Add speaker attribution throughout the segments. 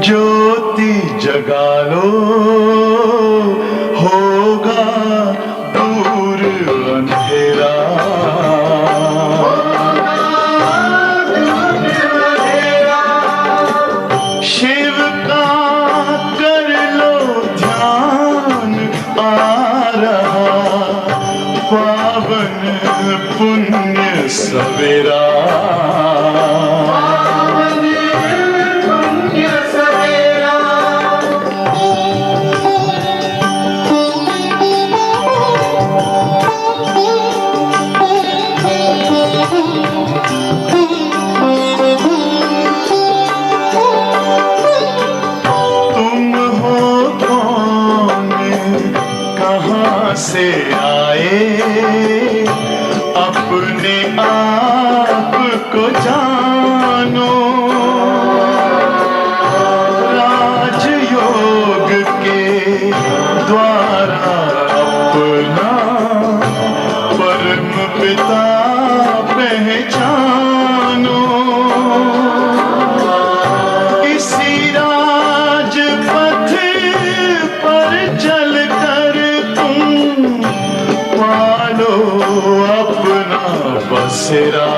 Speaker 1: ज्योति जगा लो, होगा दूर अंधेरा। शिव का कर लो ध्यान, आ रहा पावन पुण्य सवेरा। से आए अपने आप को जानो, राजयोग के द्वारा अपना परम पिता पहचानो। इसी राजपथ पर चलकर पालो अपना बसेरा।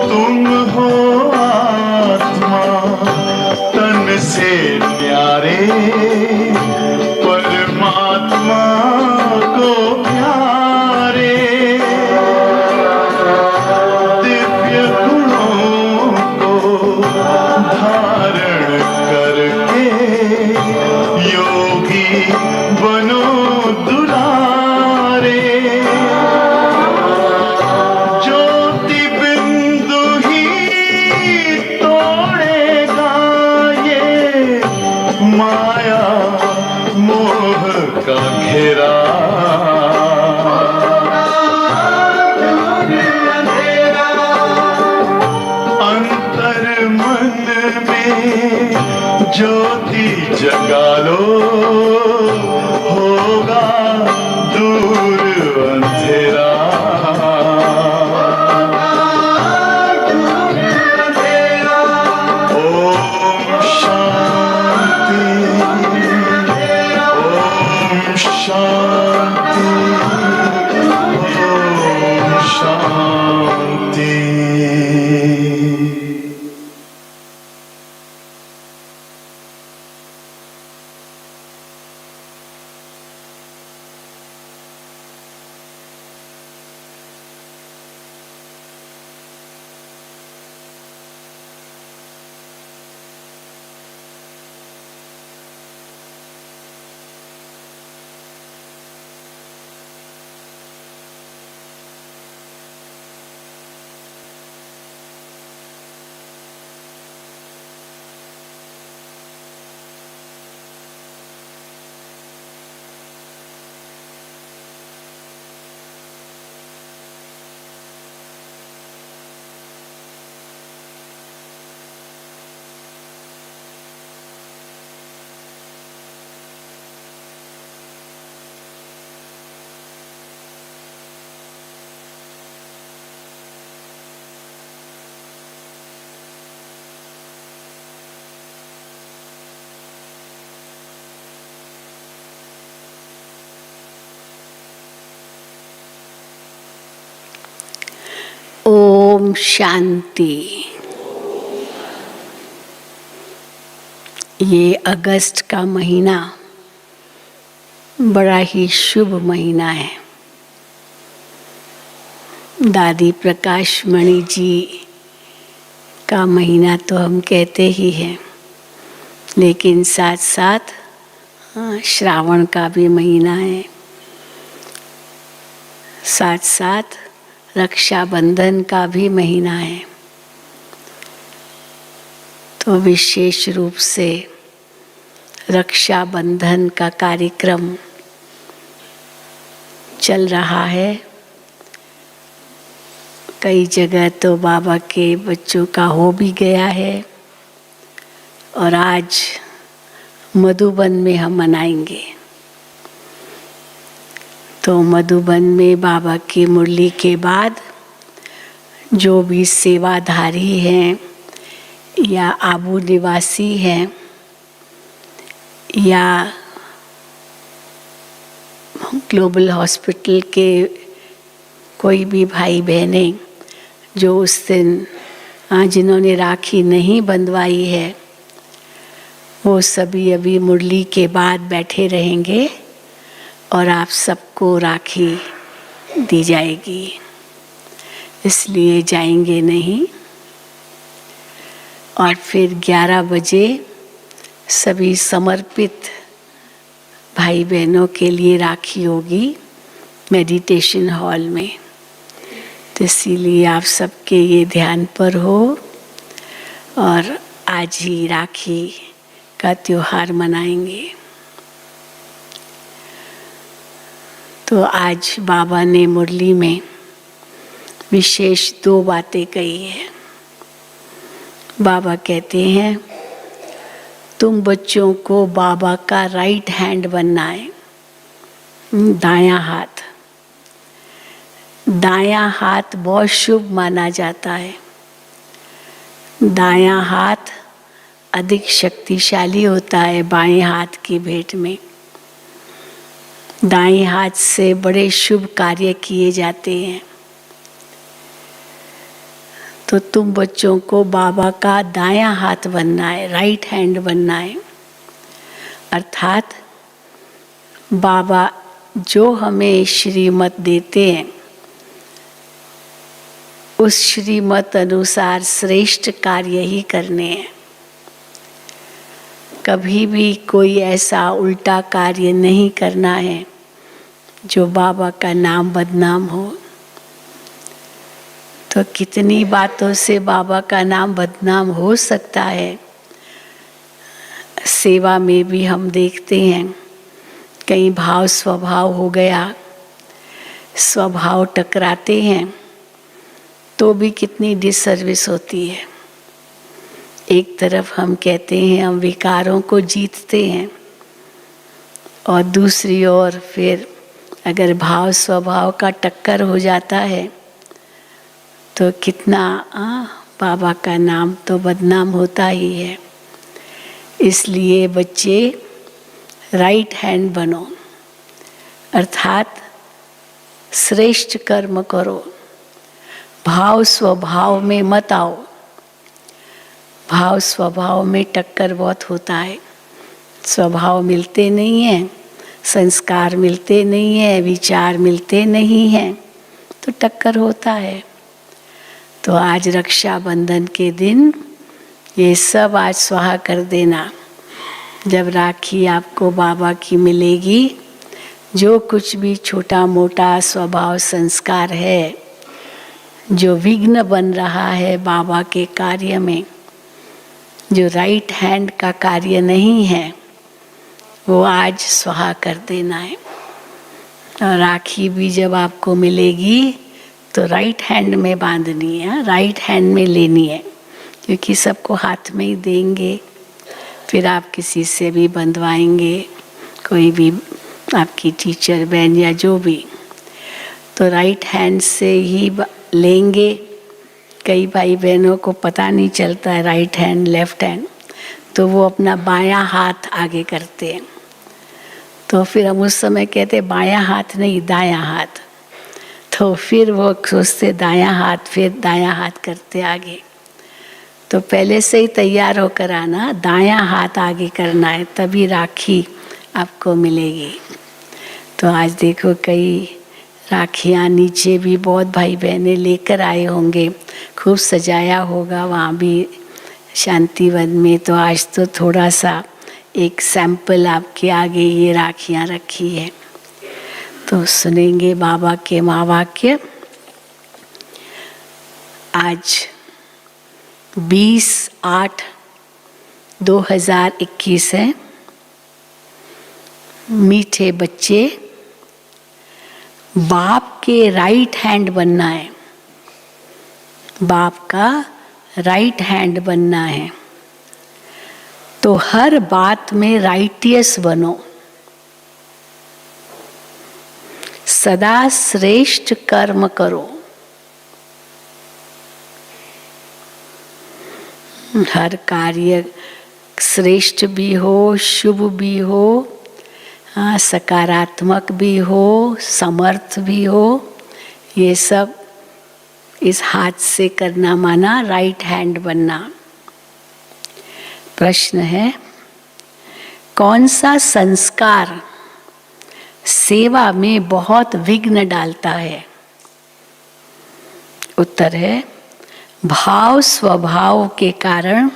Speaker 1: तुम हो आत्मा तन से प्यारे, परमात्मा को प्यारे। दिव्य गुणों को धारण करके योगी बनो दुलारे। ज्योति बिंदु ही तोड़ेगा ये माया मोह का घेरा। अंतर मन में ज्योति जगा लो, होगा दूर अंधेरा। ओम शांति, ओम शांति, ओम शांति।
Speaker 2: ओम शांति। ये अगस्त का महीना बड़ा ही शुभ महीना है। दादी प्रकाश मणि जी का महीना तो हम कहते ही हैं, लेकिन साथ साथ श्रावण का भी महीना है, साथ साथ रक्षाबंधन का भी महीना है। तो विशेष रूप से रक्षाबंधन का कार्यक्रम चल रहा है। कई जगह तो बाबा के बच्चों का हो भी गया है और आज मधुबन में हम मनाएंगे। तो मधुबन में बाबा की मुरली के बाद जो भी सेवाधारी हैं या आबू निवासी हैं या ग्लोबल हॉस्पिटल के कोई भी भाई बहनें जो उस दिन जिन्होंने राखी नहीं बंधवाई है, वो सभी अभी मुरली के बाद बैठे रहेंगे और आप सबको राखी दी जाएगी, इसलिए जाएंगे नहीं। और फिर 11 बजे सभी समर्पित भाई बहनों के लिए राखी होगी मेडिटेशन हॉल में। तो इसीलिए आप सबके ये ध्यान पर हो और आज ही राखी का त्योहार मनाएंगे। तो आज बाबा ने मुरली में विशेष 2 बातें कही है। बाबा कहते हैं तुम बच्चों को बाबा का राइट हैंड बनना है, दायां हाथ। दायां हाथ बहुत शुभ माना जाता है। दायां हाथ अधिक शक्तिशाली होता है बाएं हाथ की भेंट में। दाएं हाथ से बड़े शुभ कार्य किए जाते हैं। तो तुम बच्चों को बाबा का दायां हाथ बनना है, राइट हैंड बनना है। अर्थात बाबा जो हमें श्रीमत देते हैं उस श्रीमत अनुसार श्रेष्ठ कार्य ही करने हैं। कभी भी कोई ऐसा उल्टा कार्य नहीं करना है जो बाबा का नाम बदनाम हो। तो कितनी बातों से बाबा का नाम बदनाम हो सकता है। सेवा में भी हम देखते हैं कई भाव स्वभाव हो गया, स्वभाव टकराते हैं तो भी कितनी डिसर्विस होती है। एक तरफ हम कहते हैं हम विकारों को जीतते हैं और दूसरी ओर फिर अगर भाव स्वभाव का टक्कर हो जाता है तो कितना बाबा का नाम तो बदनाम होता ही है। इसलिए बच्चे राइट हैंड बनो, अर्थात श्रेष्ठ कर्म करो, भाव स्वभाव में मत आओ। भाव स्वभाव में टक्कर बहुत होता है। स्वभाव मिलते नहीं हैं, संस्कार मिलते नहीं हैं, विचार मिलते नहीं हैं, तो टक्कर होता है। तो आज रक्षाबंधन के दिन ये सब आज स्वाहा कर देना। जब राखी आपको बाबा की मिलेगी, जो कुछ भी छोटा मोटा स्वभाव संस्कार है जो विघ्न बन रहा है बाबा के कार्य में, जो राइट हैंड का कार्य नहीं है, वो आज स्वाहा कर देना है। और राखी भी जब आपको मिलेगी तो राइट हैंड में बांधनी है, राइट हैंड में लेनी है, क्योंकि सबको हाथ में ही देंगे। फिर आप किसी से भी बंधवाएंगे, कोई भी आपकी टीचर बहन या जो भी, तो राइट हैंड से ही लेंगे। कई भाई बहनों को पता नहीं चलता है राइट हैंड लेफ्ट हैंड, तो वो अपना बायां हाथ आगे करते हैं। तो फिर हम उस समय कहते बायां हाथ नहीं दायां हाथ, तो फिर वो सोचते दायां हाथ, फिर दायां हाथ करते आगे। तो पहले से ही तैयार होकर आना, दायां हाथ आगे करना है, तभी राखी आपको मिलेगी। तो आज देखो कई राखियाँ नीचे भी बहुत भाई बहनें लेकर आए होंगे, खूब सजाया होगा वहाँ भी शांतिवन में। तो आज तो थोड़ा सा एक सैंपल आपके आगे ये राखियाँ रखी है, तो सुनेंगे बाबा के महावाक्य। आज 20/8/2021 है। मीठे बच्चे, बाप के राइट हैंड बनना है। बाप का राइट हैंड बनना है, तो हर बात में राइटियस बनो, सदा श्रेष्ठ कर्म करो। हर कार्य श्रेष्ठ भी हो, शुभ भी हो, सकारात्मक भी हो, समर्थ भी हो, ये सब इस हाथ से करना माना राइट हैंड बनना। प्रश्न है, कौन सा संस्कार सेवा में बहुत विघ्न डालता है? उत्तर है, भाव स्वभाव के कारण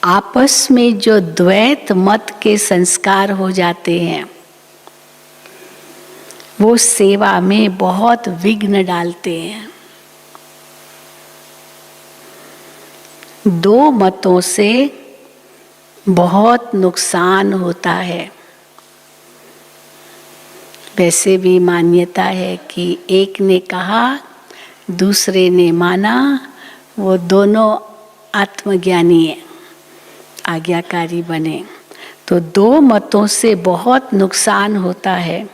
Speaker 2: आपस में जो द्वैत मत के संस्कार हो जाते हैं, वो सेवा में बहुत विघ्न डालते हैं। दो मतों से बहुत नुकसान होता है। वैसे भी मान्यता है कि एक ने कहा, दूसरे ने माना, वो दोनों आत्मज्ञानी है, आज्ञाकारी बने। तो दो मतों से बहुत नुकसान होता है।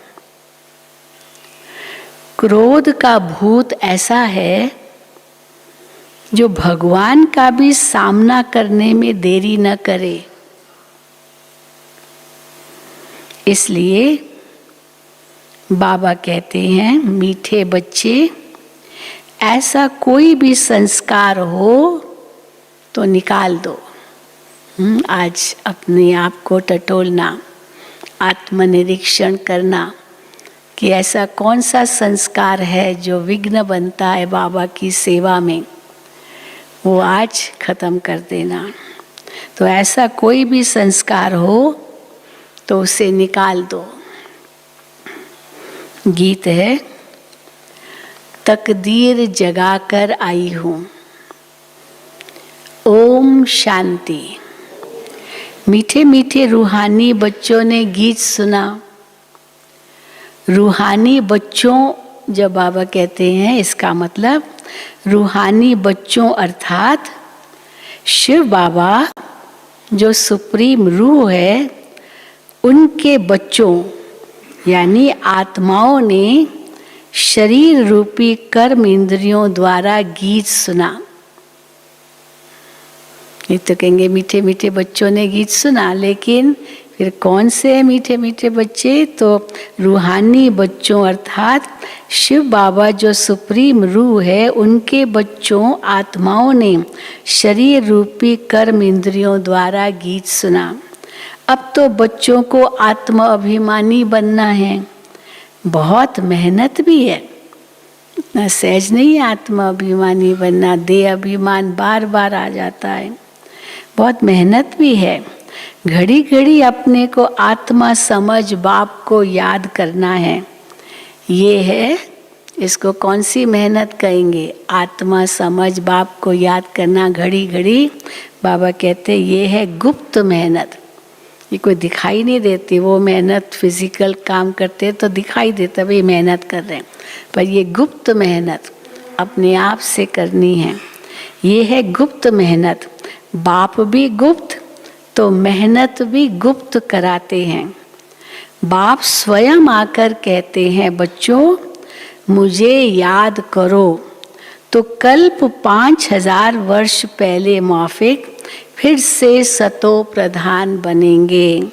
Speaker 2: क्रोध का भूत ऐसा है जो भगवान का भी सामना करने में देरी न करे। इसलिए बाबा कहते हैं, मीठे बच्चे, ऐसा कोई भी संस्कार हो तो निकाल दो। आज अपने आप को टटोलना, आत्मनिरीक्षण करना कि ऐसा कौन सा संस्कार है जो विघ्न बनता है बाबा की सेवा में, वो आज खत्म कर देना। तो ऐसा कोई भी संस्कार हो तो उसे निकाल दो। गीत है, तकदीर जगाकर आई हूँ। ओम शांति। मीठे मीठे रूहानी बच्चों ने गीत सुना। रूहानी बच्चों जब बाबा कहते हैं, इसका मतलब रूहानी बच्चों अर्थात शिव बाबा जो सुप्रीम रूह है, उनके बच्चों यानी आत्माओं ने शरीर रूपी कर्म इंद्रियों द्वारा गीत सुना। ये तो कहेंगे मीठे मीठे बच्चों ने गीत सुना, लेकिन फिर कौन से मीठे मीठे बच्चे? तो रूहानी बच्चों अर्थात शिव बाबा जो सुप्रीम रूह है, उनके बच्चों आत्माओं ने शरीर रूपी कर्म इंद्रियों द्वारा गीत सुना। अब तो बच्चों को आत्म अभिमानी बनना है। बहुत मेहनत भी है, इतना सहज नहीं आत्म अभिमानी बनना। देह अभिमान बार बार आ जाता है, बहुत मेहनत भी है। घड़ी घड़ी अपने को आत्मा समझ बाप को याद करना है। ये है, इसको कौन सी मेहनत कहेंगे? आत्मा समझ बाप को याद करना घड़ी घड़ी। बाबा कहते ये है गुप्त मेहनत, ये कोई दिखाई नहीं देती। वो मेहनत फिजिकल काम करते तो दिखाई देता भाई मेहनत कर रहे हैं, पर ये गुप्त मेहनत अपने आप से करनी है। ये है गुप्त मेहनत। बाप भी गुप्त तो मेहनत भी गुप्त कराते हैं। बाप स्वयं आकर कहते हैं, बच्चों मुझे याद करो, तो कल्प 5000 वर्ष पहले माफिक फिर से सतो प्रधान बनेंगे।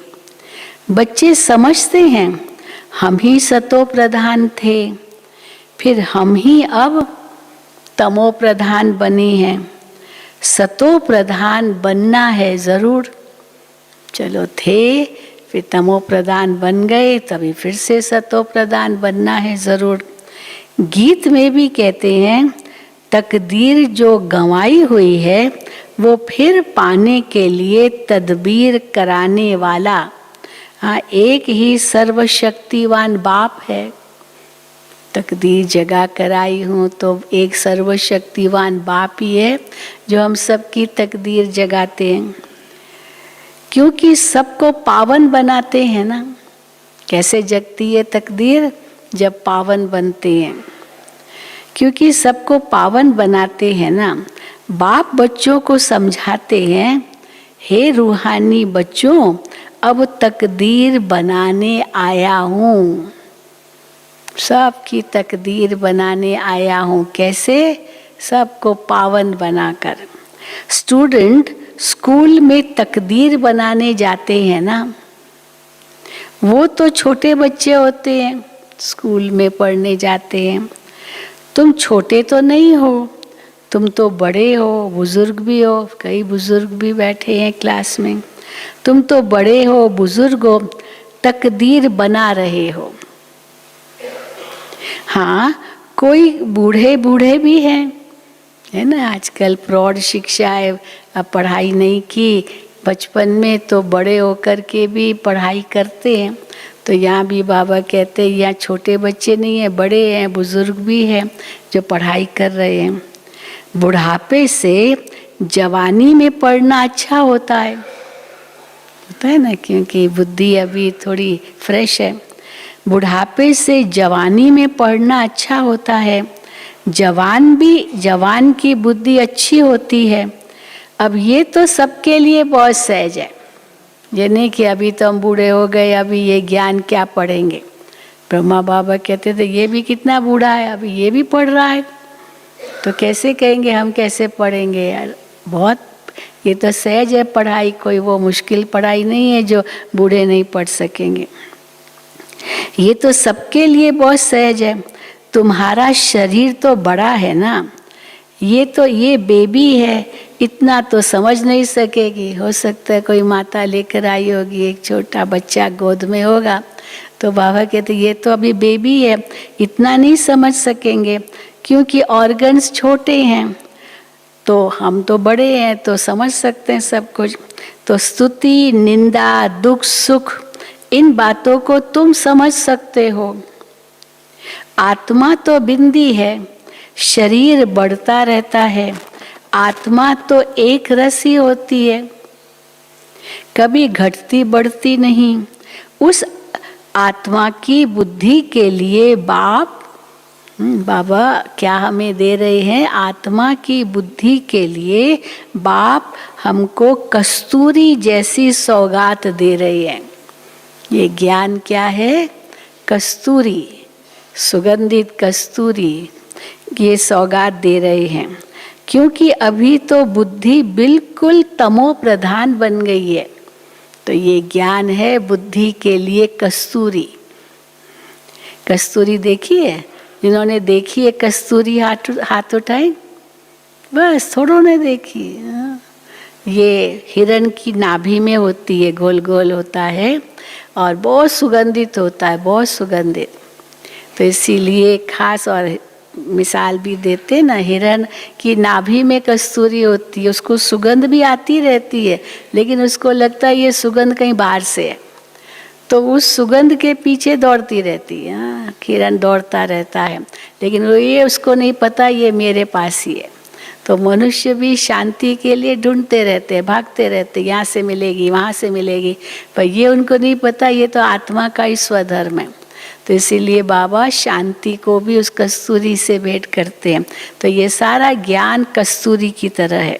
Speaker 2: बच्चे समझते हैं हम ही सतो प्रधान थे, फिर हम ही अब तमो प्रधान बने हैं। सतो प्रधान बनना है जरूर। चलो थे, फिर तमो प्रधान बन गए, तभी फिर से सतो प्रधान बनना है जरूर। गीत में भी कहते हैं, तकदीर जो गंवाई हुई है वो फिर पाने के लिए तदबीर कराने वाला एक ही सर्वशक्तिवान बाप है। तकदीर जगा कर आई हूँ तो एक सर्वशक्तिवान बाप ही है जो हम सबकी तकदीर जगाते हैं, क्योंकि सबको पावन बनाते हैं ना। कैसे जगती है तकदीर? जब पावन बनते हैं। क्योंकि सबको पावन बनाते हैं ना। बाप बच्चों को समझाते हैं, हे रूहानी बच्चों, अब तकदीर बनाने आया हूँ, सबकी तकदीर बनाने आया हूँ। कैसे? सबको पावन बनाकर। स्टूडेंट स्कूल में तकदीर बनाने जाते हैं ना, वो तो छोटे बच्चे होते हैं, स्कूल में पढ़ने जाते हैं। तुम छोटे तो नहीं हो, तुम तो बड़े हो, बुजुर्ग भी हो, कई बुजुर्ग भी बैठे हैं क्लास में। तुम तो बड़े हो, बुजुर्ग हो, तकदीर बना रहे हो। हाँ, कोई बूढ़े बूढ़े भी हैं, है ना। आजकल प्रौढ़ शिक्षा है, अब पढ़ाई नहीं की बचपन में तो बड़े होकर के भी पढ़ाई करते हैं। तो यहाँ भी बाबा कहते हैं यहाँ छोटे बच्चे नहीं हैं, बड़े हैं, बुजुर्ग भी हैं जो पढ़ाई कर रहे हैं। बुढ़ापे से जवानी में पढ़ना अच्छा होता है ना, क्योंकि बुद्धि अभी थोड़ी फ्रेश है। बुढ़ापे से जवानी में पढ़ना अच्छा होता है। जवान की बुद्धि अच्छी होती है। अब ये तो सबके लिए बहुत सहज है, ये नहीं कि अभी तो हम बूढ़े हो गए, अभी ये ज्ञान क्या पढ़ेंगे। ब्रह्मा बाबा कहते थे ये भी कितना बूढ़ा है, अभी ये भी पढ़ रहा है, तो कैसे कहेंगे हम कैसे पढ़ेंगे यार। बहुत ये तो सहज है पढ़ाई, कोई वो मुश्किल पढ़ाई नहीं है जो बूढ़े नहीं पढ़ सकेंगे। ये तो सबके लिए बहुत सहज है। तुम्हारा शरीर तो बड़ा है ना, ये बेबी है, इतना तो समझ नहीं सकेगी। हो सकता है कोई माता लेकर आई होगी, एक छोटा बच्चा गोद में होगा, तो बाबा कहते ये तो अभी बेबी है, इतना नहीं समझ सकेंगे क्योंकि ऑर्गन्स छोटे हैं। तो हम तो बड़े हैं तो समझ सकते हैं सब कुछ। तो स्तुति, निंदा, दुख, सुख, इन बातों को तुम समझ सकते हो। आत्मा तो बिंदी है, शरीर बढ़ता रहता है। आत्मा तो एक रस ही होती है, कभी घटती बढ़ती नहीं। उस आत्मा की बुद्धि के लिए बाबा क्या हमें दे रहे हैं? आत्मा की बुद्धि के लिए बाप हमको कस्तूरी जैसी सौगात दे रहे हैं। ये ज्ञान क्या है? कस्तूरी, सुगंधित कस्तूरी, ये सौगात दे रहे हैं। क्योंकि अभी तो बुद्धि बिल्कुल तमो प्रधान बन गई है, तो ये ज्ञान है बुद्धि के लिए कस्तूरी। कस्तूरी देखी है? जिन्होंने देखी है कस्तूरी हाथ उठाए, बस थोड़ों ने देखी। ये हिरण की नाभि में होती है, गोल गोल होता है और बहुत सुगंधित होता है, बहुत सुगंधित। तो इसीलिए खास और मिसाल भी देते ना, हिरण की नाभि में कस्तूरी होती है, उसको सुगंध भी आती रहती है, लेकिन उसको लगता है ये सुगंध कहीं बाहर से है, तो उस सुगंध के पीछे दौड़ती रहती है। हिरण दौड़ता रहता है, लेकिन वो ये उसको नहीं पता ये मेरे पास ही है। तो मनुष्य भी शांति के लिए ढूंढते रहते हैं, भागते रहते, यहाँ से मिलेगी, वहाँ से मिलेगी, पर ये उनको नहीं पता ये तो आत्मा का ही स्वधर्म है। तो इसीलिए बाबा शांति को भी उस कस्तूरी से भेंट करते हैं। तो ये सारा ज्ञान कस्तूरी की तरह है।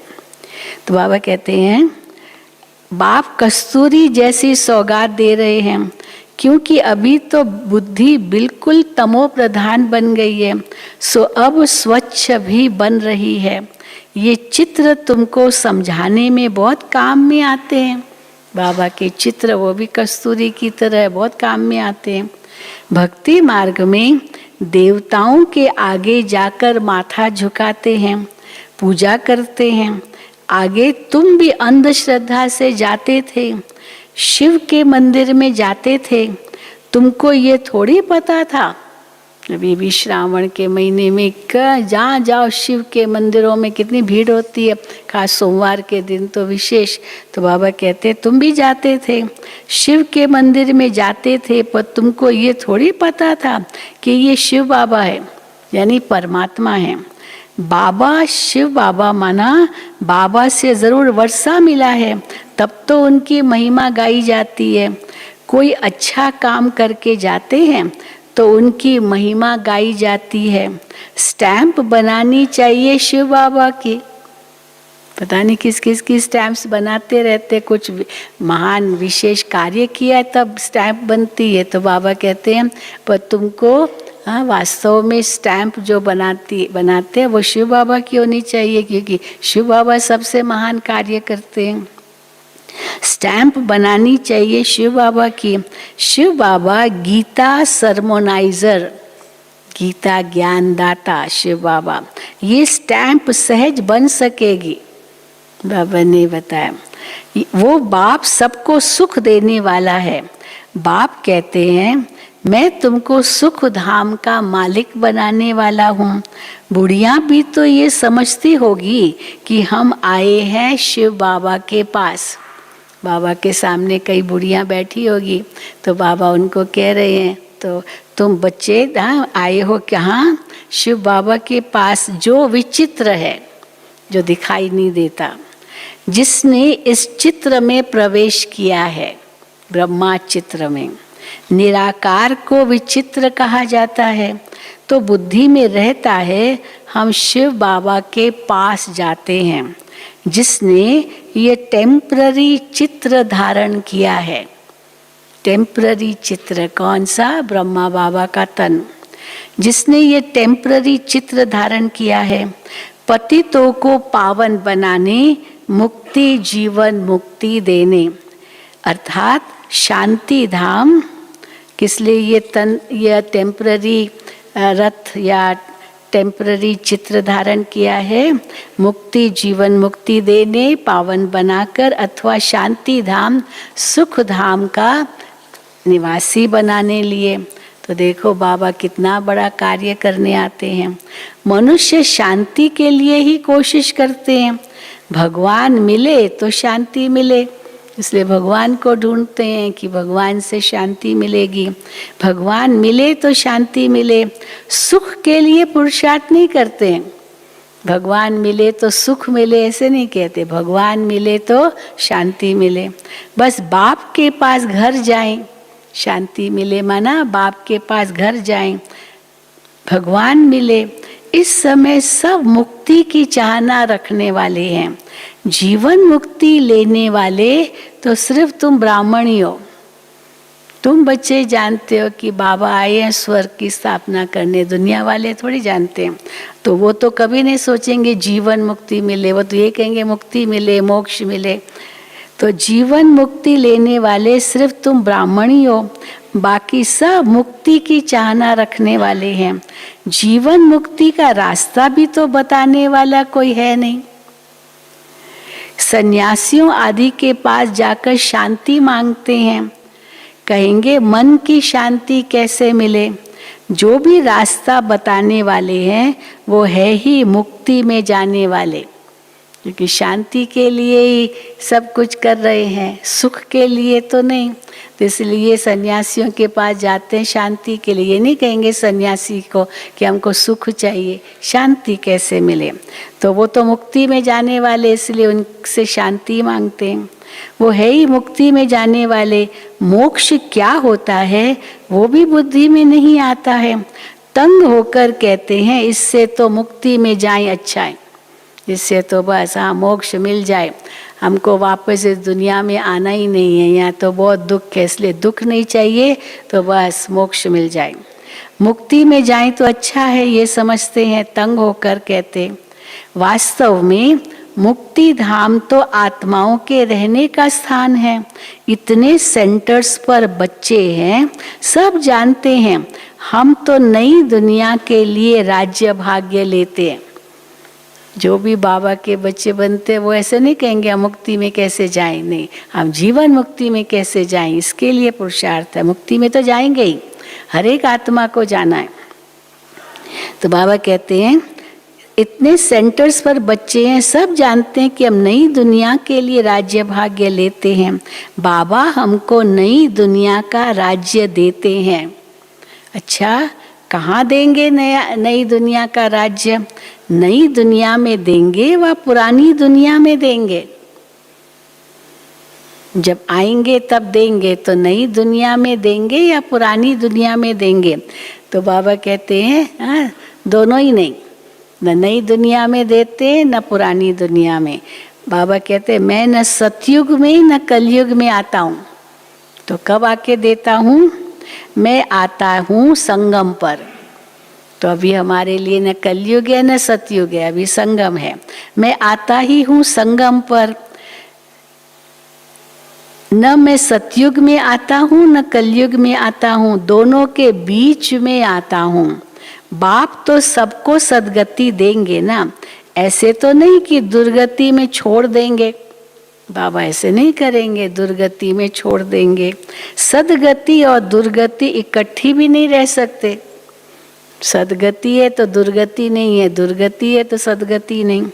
Speaker 2: तो बाबा कहते हैं बाप कस्तूरी जैसी सौगात दे रहे हैं, क्योंकि अभी तो बुद्धि बिल्कुल तमो प्रधान बन गई है, सो अब स्वच्छ भी बन रही है। ये चित्र तुमको समझाने में बहुत काम में आते हैं। बाबा के चित्र वो भी कस्तूरी की तरह बहुत काम में आते हैं। भक्ति मार्ग में देवताओं के आगे जाकर माथा झुकाते हैं, पूजा करते हैं। आगे तुम भी अंधश्रद्धा से जाते थे, शिव के मंदिर में जाते थे, तुमको ये थोड़ी पता था। अभी भी श्रावण के महीने में जहाँ जाओ शिव के मंदिरों में कितनी भीड़ होती है, खास सोमवार के दिन तो विशेष। तो बाबा कहते तुम भी जाते थे, शिव के मंदिर में जाते थे, पर तुमको ये थोड़ी पता था कि ये शिव बाबा है, यानी परमात्मा है। बाबा शिव बाबा माना बाबा से ज़रूर वर्षा मिला है, तब तो उनकी महिमा गाई जाती है। कोई अच्छा काम करके जाते हैं तो उनकी महिमा गाई जाती है। स्टैंप बनानी चाहिए शिव बाबा की। पता नहीं किस किस की स्टैम्प्स बनाते रहते, कुछ महान विशेष कार्य किया है तब स्टैंप बनती है। तो बाबा कहते हैं पर तुमको वास्तव में स्टैंप जो बनाते हैं वो शिव बाबा की होनी चाहिए, क्योंकि शिव बाबा सबसे महान कार्य करते हैं। स्टैंप बनानी चाहिए शिव बाबा की। शिव बाबा गीता सरमोनाइजर, गीता ज्ञानदाता शिव बाबा, ये स्टैंप सहज बन सकेगी। बाबा ने बताया वो बाप सबको सुख देने वाला है। बाप कहते हैं मैं तुमको सुख धाम का मालिक बनाने वाला हूँ। बुढ़िया भी तो ये समझती होगी कि हम आए हैं शिव बाबा के पास। बाबा के सामने कई बुढ़िया बैठी होगी, तो बाबा उनको कह रहे हैं तो तुम बच्चे आए हो कहाँ? शिव बाबा के पास, जो विचित्र है, जो दिखाई नहीं देता, जिसने इस चित्र में प्रवेश किया है, ब्रह्मा चित्र में। निराकार को विचित्र कहा जाता है। तो बुद्धि में रहता है हम शिव बाबा के पास जाते हैं, जिसने ये टेम्पररी चित्र धारण किया है। टेम्पररी चित्र कौन सा? ब्रह्मा बाबा का तन, जिसने ये टेम्पररी चित्र धारण किया है। पतितों को पावन बनाने, मुक्ति जीवन मुक्ति देने, अर्थात शांति धाम। किस लिए ये तन, यह टेम्पररी रथ या टेम्पररी चित्र धारण किया है? मुक्ति जीवन मुक्ति देने, पावन बनाकर, अथवा शांति धाम सुख धाम का निवासी बनाने लिए। तो देखो बाबा कितना बड़ा कार्य करने आते हैं। मनुष्य शांति के लिए ही कोशिश करते हैं। भगवान मिले तो शांति मिले, इसलिए भगवान को ढूंढते हैं कि भगवान से शांति मिलेगी। भगवान मिले तो शांति मिले। सुख के लिए पुरुषार्थ नहीं करते हैं। भगवान मिले तो सुख मिले ऐसे नहीं कहते, भगवान मिले तो शांति मिले। बस बाप के पास घर जाएं, शांति मिले, माना बाप के पास घर जाएं, भगवान मिले। इस समय सब मुक्ति की चाहना रखने वाले हैं। जीवन मुक्ति लेने वाले तो सिर्फ तुम ब्राह्मण ही हो। तुम बच्चे जानते हो कि बाबा आए हैं स्वर्ग की स्थापना करने, दुनिया वाले थोड़ी जानते हैं। तो वो तो कभी नहीं सोचेंगे जीवन मुक्ति मिले, वो तो ये कहेंगे मुक्ति मिले, मोक्ष मिले। तो जीवन मुक्ति लेने वाले सिर्फ तुम ब्राह्मण ही हो, बाकी सब मुक्ति की चाहना रखने वाले हैं। जीवन मुक्ति का रास्ता भी तो बताने वाला कोई है नहीं। सन्यासियों आदि के पास जाकर शांति मांगते हैं, कहेंगे मन की शांति कैसे मिले? जो भी रास्ता बताने वाले हैं वो है ही मुक्ति में जाने वाले, क्योंकि शांति के लिए ही सब कुछ कर रहे हैं, सुख के लिए तो नहीं। तो इसलिए सन्यासियों के पास जाते हैं शांति के लिए। ये नहीं कहेंगे सन्यासी को कि हमको सुख चाहिए, शांति कैसे मिले? तो वो तो मुक्ति में जाने वाले, इसलिए उनसे शांति मांगते हैं। वो है ही मुक्ति में जाने वाले। मोक्ष क्या होता है वो भी बुद्धि में नहीं आता है। तंग होकर कहते हैं इससे तो मुक्ति में जाएं अच्छा है, इससे तो बस मोक्ष मिल जाए, हमको वापस इस दुनिया में आना ही नहीं है, यहाँ तो बहुत दुख है, इसलिए दुख नहीं चाहिए, तो बस मोक्ष मिल जाए, मुक्ति में जाए तो अच्छा है, ये समझते हैं, तंग होकर कहते। वास्तव में मुक्ति धाम तो आत्माओं के रहने का स्थान है। इतने सेंटर्स पर बच्चे हैं, सब जानते हैं हम तो नई दुनिया के लिए राज्य भाग्य लेते हैं। जो भी बाबा के बच्चे बनते हैं वो ऐसे नहीं कहेंगे हम मुक्ति में कैसे जाएं, नहीं, हम जीवन मुक्ति में कैसे जाएं, इसके लिए पुरुषार्थ है। मुक्ति में तो जाएंगे ही, हर एक आत्मा को जाना है। तो बाबा कहते हैं इतने सेंटर्स पर बच्चे हैं, सब जानते हैं कि हम नई दुनिया के लिए राज्य भाग्य लेते हैं। बाबा हमको नई दुनिया का राज्य देते हैं। अच्छा, कहाँ देंगे नई दुनिया का राज्य? नई दुनिया में देंगे व पुरानी दुनिया में देंगे? जब आएंगे तब देंगे, तो नई दुनिया में देंगे या पुरानी दुनिया में देंगे? तो बाबा कहते हैं दोनों ही नहीं, न नई दुनिया में देते न पुरानी दुनिया में। बाबा कहते हैं मैं न सतयुग में न कलयुग में आता हूँ। तो कब आके देता हूँ? मैं आता हूँ संगम पर। तो अभी हमारे लिए न कलयुग है न सतयुग है, अभी संगम है। मैं आता ही हूँ संगम पर, न मैं सतयुग में आता हूँ न कलयुग में आता हूँ, दोनों के बीच में आता हूँ। बाप तो सबको सदगति देंगे ना, ऐसे तो नहीं कि दुर्गति में छोड़ देंगे। बाबा ऐसे नहीं करेंगे, दुर्गति में छोड़ देंगे। सदगति और दुर्गति इकट्ठी भी नहीं रह सकते। सदगति है तो दुर्गति नहीं है, दुर्गति है तो सदगति नहीं।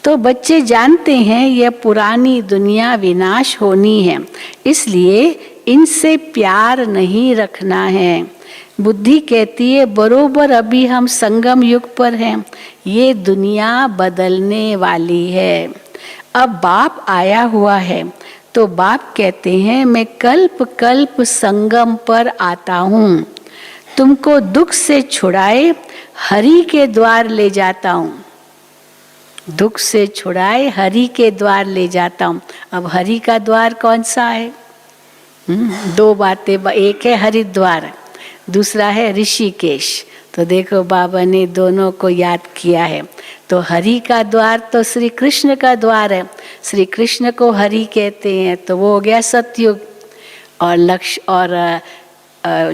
Speaker 2: तो बच्चे जानते हैं यह पुरानी दुनिया विनाश होनी है, इसलिए इनसे प्यार नहीं रखना है। बुद्धि कहती है बरोबर अभी हम संगम युग पर हैं, ये दुनिया बदलने वाली है। अब बाप आया हुआ है, तो बाप कहते हैं मैं कल्प कल्प संगम पर आता हूँ, तुमको दुख से छुड़ाए हरि के द्वार ले जाता हूँ। दुख से छुड़ाए हरि के द्वार ले जाता हूँ। अब हरि का द्वार कौन सा है? दो बातें, एक है हरिद्वार, दूसरा है ऋषिकेश। तो देखो बाबा ने दोनों को याद किया है। तो हरि का द्वार तो श्री कृष्ण का द्वार है, श्री कृष्ण को हरि कहते हैं, तो वो हो गया सतयुग। और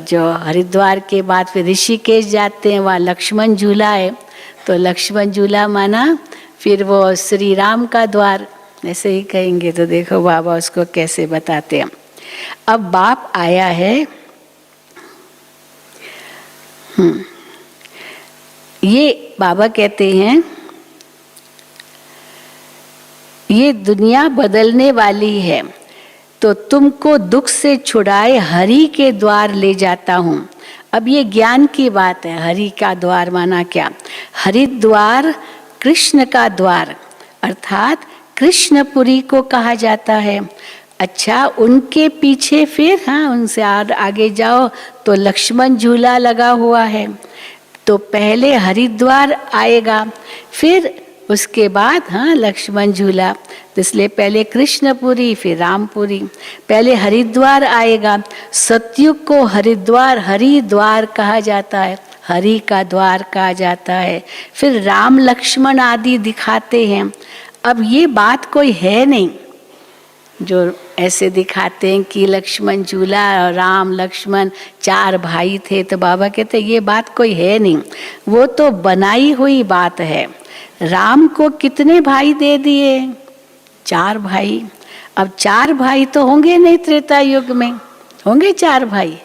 Speaker 2: जो हरिद्वार के बाद फिर ऋषिकेश जाते हैं, वहाँ लक्ष्मण झूला है, तो लक्ष्मण झूला माना फिर वो श्री राम का द्वार, ऐसे ही कहेंगे। तो देखो बाबा उसको कैसे बताते हैं। अब बाप आया है, ये बाबा कहते हैं ये दुनिया बदलने वाली है, तो तुमको दुख से छुड़ाए हरि के द्वार ले जाता हूँ। अब ये ज्ञान की बात है। हरि का द्वार माना क्या? हरिद्वार कृष्ण का द्वार, अर्थात कृष्णपुरी को कहा जाता है। अच्छा, उनके पीछे फिर उनसे आगे जाओ तो लक्ष्मण झूला लगा हुआ है। तो पहले हरिद्वार आएगा, फिर उसके बाद लक्ष्मण झूला। तो इसलिए पहले कृष्णपुरी फिर रामपुरी। पहले हरिद्वार आएगा, सतयुग को हरिद्वार हरिद्वार कहा जाता है, हरि का द्वार कहा जाता है। फिर राम लक्ष्मण आदि दिखाते हैं। अब ये बात कोई है नहीं जो ऐसे दिखाते हैं कि लक्ष्मण झूला और राम लक्ष्मण 4 भाई थे। तो बाबा कहते ये बात कोई है नहीं, वो तो बनाई हुई बात है। राम को कितने भाई दे दिए? 4 भाई। अब 4 भाई तो होंगे नहीं, त्रेता युग में होंगे 4 भाई।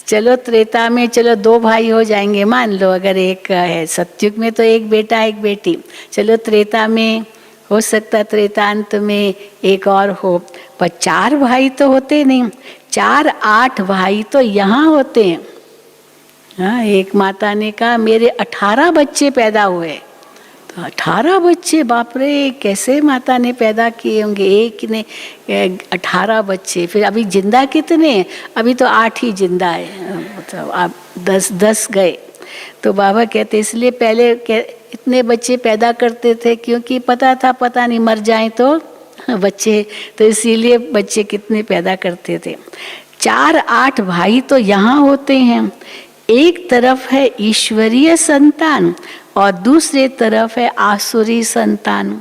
Speaker 2: चलो त्रेता में चलो 2 भाई हो जाएंगे, मान लो अगर एक है। सतयुग में तो एक बेटा एक बेटी, चलो त्रेता में हो सकता, त्रेतांत में एक और हो, पर 4 भाई तो होते नहीं। 4 8 भाई तो यहाँ होते हैं। एक माता ने कहा मेरे 18 बच्चे पैदा हुए। तो 18 बच्चे, बाप रे, कैसे माता ने पैदा किए होंगे? एक ने 18 बच्चे। फिर अभी जिंदा कितने? अभी तो 8 ही जिंदा है, मतलब आप 10 गए। तो बाबा कहते इसलिए पहले इतने बच्चे पैदा करते थे क्योंकि पता था पता नहीं मर जाएं तो बच्चे, तो इसीलिए बच्चे कितने पैदा करते थे। 4 8 भाई तो यहाँ होते हैं। एक तरफ है ईश्वरीय संतान और दूसरे तरफ है आसुरी संतान।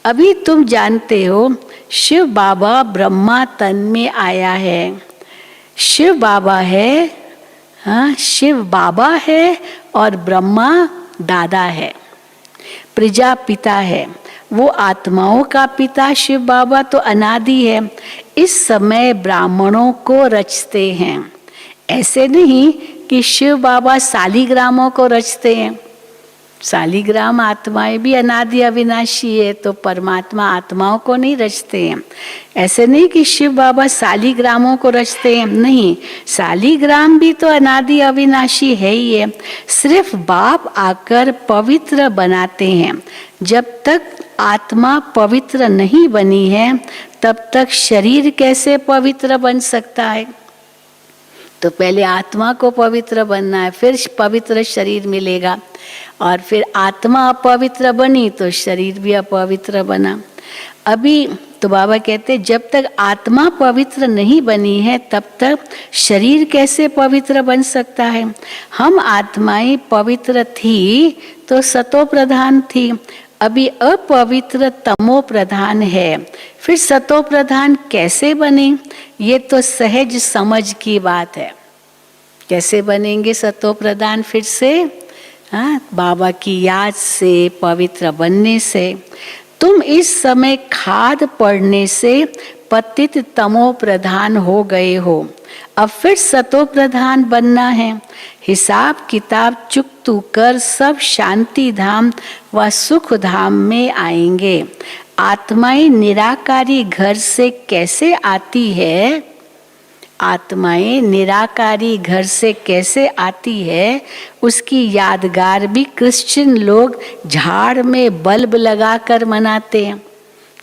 Speaker 2: अभी तुम जानते हो शिव बाबा ब्रह्मा तन में आया है। शिव बाबा है, शिव बाबा है और ब्रह्मा दादा है, प्रजापिता है। वो आत्माओं का पिता शिव बाबा तो अनादि है। इस समय ब्राह्मणों को रचते हैं। ऐसे नहीं कि शिव बाबा शालिग्रामों को रचते हैं। शालिग्राम आत्माएं भी अनादि अविनाशी है, तो परमात्मा आत्माओं को नहीं रचते हैं। ऐसे नहीं कि शिव बाबा शालिग्रामों को रचते हैं, नहीं, शालिग्राम भी तो अनादि अविनाशी है ही है। सिर्फ बाप आकर पवित्र बनाते हैं। जब तक आत्मा पवित्र नहीं बनी है तब तक शरीर कैसे पवित्र बन सकता है? तो पहले आत्मा को पवित्र बनना है, फिर पवित्र शरीर मिलेगा। और फिर आत्मा अपवित्र बनी तो शरीर भी अपवित्र बना। अभी तो बाबा कहते जब तक आत्मा पवित्र नहीं बनी है तब तक शरीर कैसे पवित्र बन सकता है? हम आत्माएं पवित्र थी तो सतो प्रधान थी, अभी अपवित्र तमो प्रधान है, फिर सतो प्रधान कैसे बने? ये तो सहज समझ की बात है। कैसे बनेंगे सतो प्रधान फिर से? हाँ, बाबा की याद से, पवित्र बनने से। तुम इस समय खाद पड़ने से पतित तमो प्रधान हो गए हो, अब फिर सतो प्रधान बनना है। हिसाब किताब चुकतू कर सब शांति धाम व सुख धाम में आएंगे। आत्माएं निराकारी घर से कैसे आती है? आत्माएं निराकारी घर से कैसे आती है उसकी यादगार भी क्रिश्चियन लोग झाड़ में बल्ब लगाकर मनाते हैं।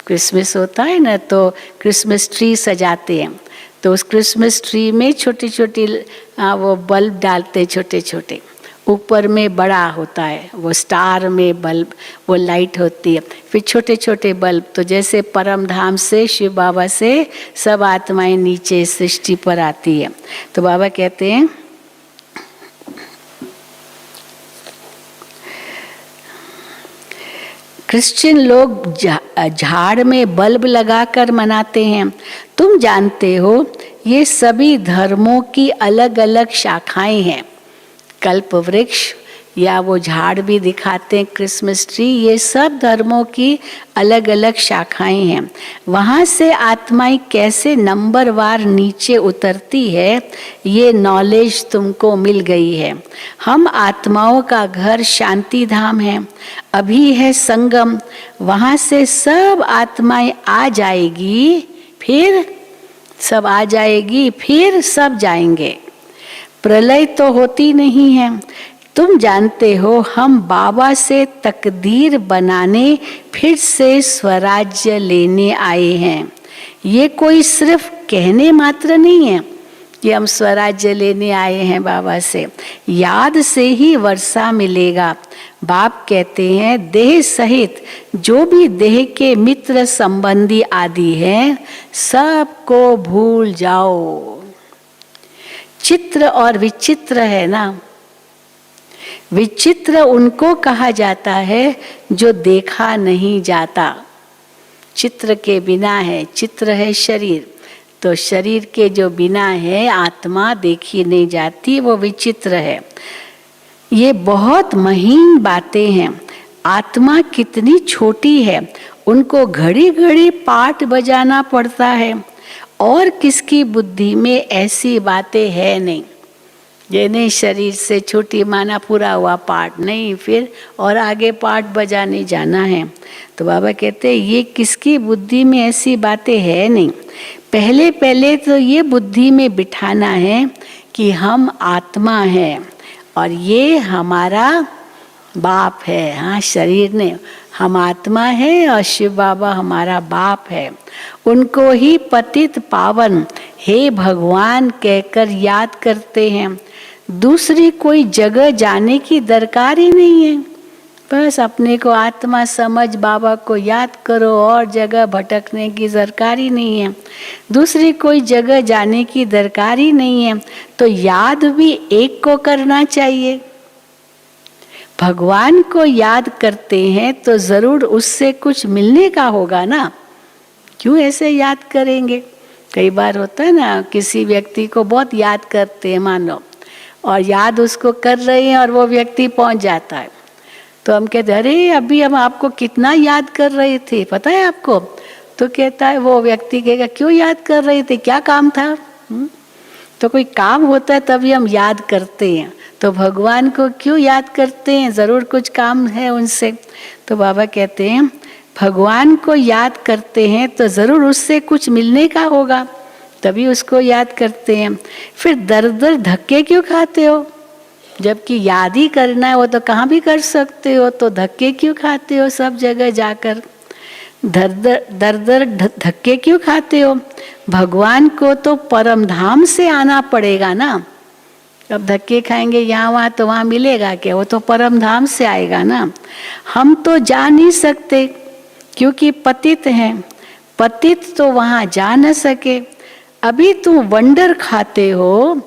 Speaker 2: क्रिसमस होता है ना, तो क्रिसमस ट्री सजाते हैं, तो उस क्रिसमस ट्री में छोटी छोटी वो बल्ब डालते, छोटे छोटे, ऊपर में बड़ा होता है वो स्टार में बल्ब, वो लाइट होती है, फिर छोटे छोटे बल्ब। तो जैसे परम धाम से, शिव बाबा से सब आत्माएं नीचे सृष्टि पर आती है। तो बाबा कहते हैं क्रिश्चियन लोग झाड़ में बल्ब लगाकर मनाते हैं। तुम जानते हो ये सभी धर्मों की अलग अलग शाखाएं हैं। कल्प वृक्ष या वो झाड़ भी दिखाते हैं, क्रिसमस ट्री, ये सब धर्मों की अलग अलग शाखाएं हैं। वहाँ से आत्माएं कैसे नंबरवार नीचे उतरती है ये नॉलेज तुमको मिल गई है। हम आत्माओं का घर शांति धाम है, अभी है संगम, वहाँ से सब आत्माएं आ जाएगी, फिर सब आ जाएगी, फिर सब जाएंगे। प्रलय तो होती नहीं है। तुम जानते हो हम बाबा से तकदीर बनाने फिर से स्वराज्य लेने आए हैं। ये कोई सिर्फ कहने मात्र नहीं है कि हम स्वराज्य लेने आए हैं बाबा से, याद से ही वर्षा मिलेगा। बाप कहते हैं देह सहित जो भी देह के मित्र संबंधी आदि हैं सबको भूल जाओ। चित्र और विचित्र है ना, विचित्र उनको कहा जाता है जो देखा नहीं जाता। चित्र के बिना है, चित्र है शरीर, तो शरीर के जो बिना है आत्मा देखी नहीं जाती, वो विचित्र है। ये बहुत महीन बातें हैं। आत्मा कितनी छोटी है, उनको घड़ी घड़ी पाठ बजाना पड़ता है, और किसकी बुद्धि में ऐसी बातें है नहीं। ये नहीं शरीर से छोटी माना पूरा हुआ पाठ नहीं, फिर और आगे पाठ बजाने जाना है। तो बाबा कहते हैं ये किसकी बुद्धि में ऐसी बातें है नहीं। पहले पहले तो ये बुद्धि में बिठाना है कि हम आत्मा हैं और ये हमारा बाप है। हाँ, शरीर ने, हम आत्मा है और शिव बाबा हमारा बाप है। उनको ही पतित पावन हे भगवान कहकर याद करते हैं। दूसरी कोई जगह जाने की दरकार ही नहीं है, बस अपने को आत्मा समझ बाबा को याद करो, और जगह भटकने की दरकार ही नहीं है। दूसरी कोई जगह जाने की दरकार ही नहीं है। तो याद भी एक को करना चाहिए। भगवान को याद करते हैं तो जरूर उससे कुछ मिलने का होगा ना, क्यों ऐसे याद करेंगे? कई बार होता है ना, किसी व्यक्ति को बहुत याद करते हैं मानो, और याद उसको कर रहे हैं और वो व्यक्ति पहुंच जाता है, तो हम कहते अरे अभी हम आपको कितना याद कर रहे थे, पता है आपको? तो कहता है, वो व्यक्ति कहेगा क्यों याद कर रहे थे, क्या काम था? तो कोई काम होता है तभी हम याद करते हैं। तो भगवान को क्यों याद करते हैं? जरूर कुछ काम है उनसे। तो बाबा कहते हैं भगवान को याद करते हैं तो जरूर उससे कुछ मिलने का होगा, तभी उसको याद करते हैं। फिर दर दर धक्के क्यों खाते हो? जबकि याद ही करना है वो तो कहाँ भी कर सकते हो, तो धक्के क्यों खाते हो सब जगह जाकर? दर दर धक्के क्यों खाते हो? भगवान को तो परम धाम से आना पड़ेगा ना। अब धक्के खाएंगे यहाँ वहाँ तो वहाँ मिलेगा क्या? वो तो परम धाम से आएगा ना। हम तो जा नहीं सकते क्योंकि पतित हैं। पतित तो वहाँ जा न सके। अभी तुम वंडर खाते हो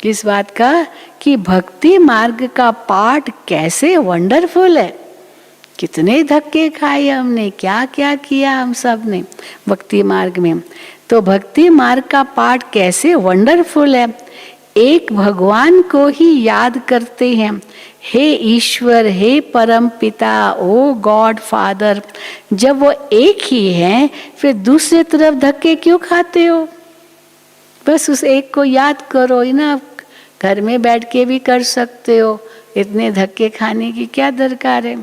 Speaker 2: किस बात का? कि भक्ति मार्ग का पाठ कैसे वंडरफुल है। कितने धक्के खाए हमने, क्या क्या किया हम सब ने भक्ति मार्ग में। तो भक्ति मार्ग का पाठ कैसे वंडरफुल है। एक भगवान को ही याद करते हैं, हे ईश्वर, हे परम पिता, ओ गॉड फादर। जब वो एक ही हैं, फिर दूसरी तरफ धक्के क्यों खाते हो? बस उस एक को याद करो ही ना। घर में बैठ के भी कर सकते हो, इतने धक्के खाने की क्या दरकार है।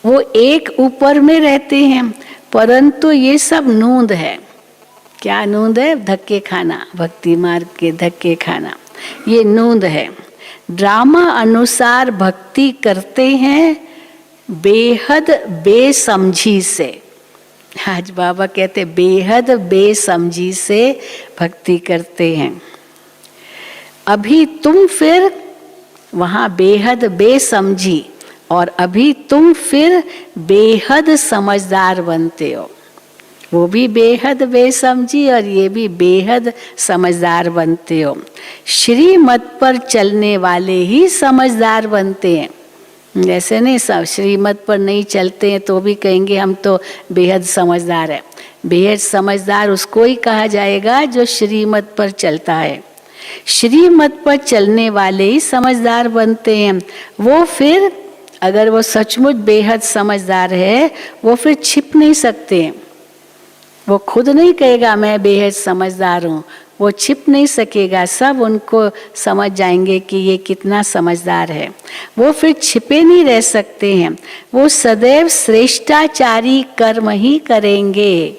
Speaker 2: वो एक ऊपर में रहते हैं, परंतु ये सब नूंद है। क्या नूंद है? धक्के खाना, भक्ति मार्ग के धक्के खाना, ये नूंद है। ड्रामा अनुसार भक्ति करते हैं बेहद बेसमझी से। आज बाबा कहते बेहद बेसमझी से भक्ति करते हैं। अभी तुम फिर वहाँ बेहद बेसमझी और अभी तुम फिर बेहद समझदार बनते हो। वो भी बेहद बेसमझी और ये भी बेहद समझदार बनते हो। श्रीमत पर चलने वाले ही समझदार बनते हैं। ऐसे नहीं सब श्रीमत पर नहीं चलते हैं तो भी कहेंगे हम तो बेहद समझदार है। बेहद समझदार उसको ही कहा जाएगा जो श्रीमत पर चलता है। श्रीमत पर चलने वाले ही समझदार बनते हैं। वो फिर अगर वो सचमुच बेहद समझदार है, वो फिर छिप नहीं सकते। वो खुद नहीं कहेगा मैं बेहद समझदार हूँ, वो छिप नहीं सकेगा। सब उनको समझ जाएंगे कि ये कितना समझदार है। वो फिर छिपे नहीं रह सकते हैं। वो सदैव श्रेष्ठाचारी कर्म ही करेंगे।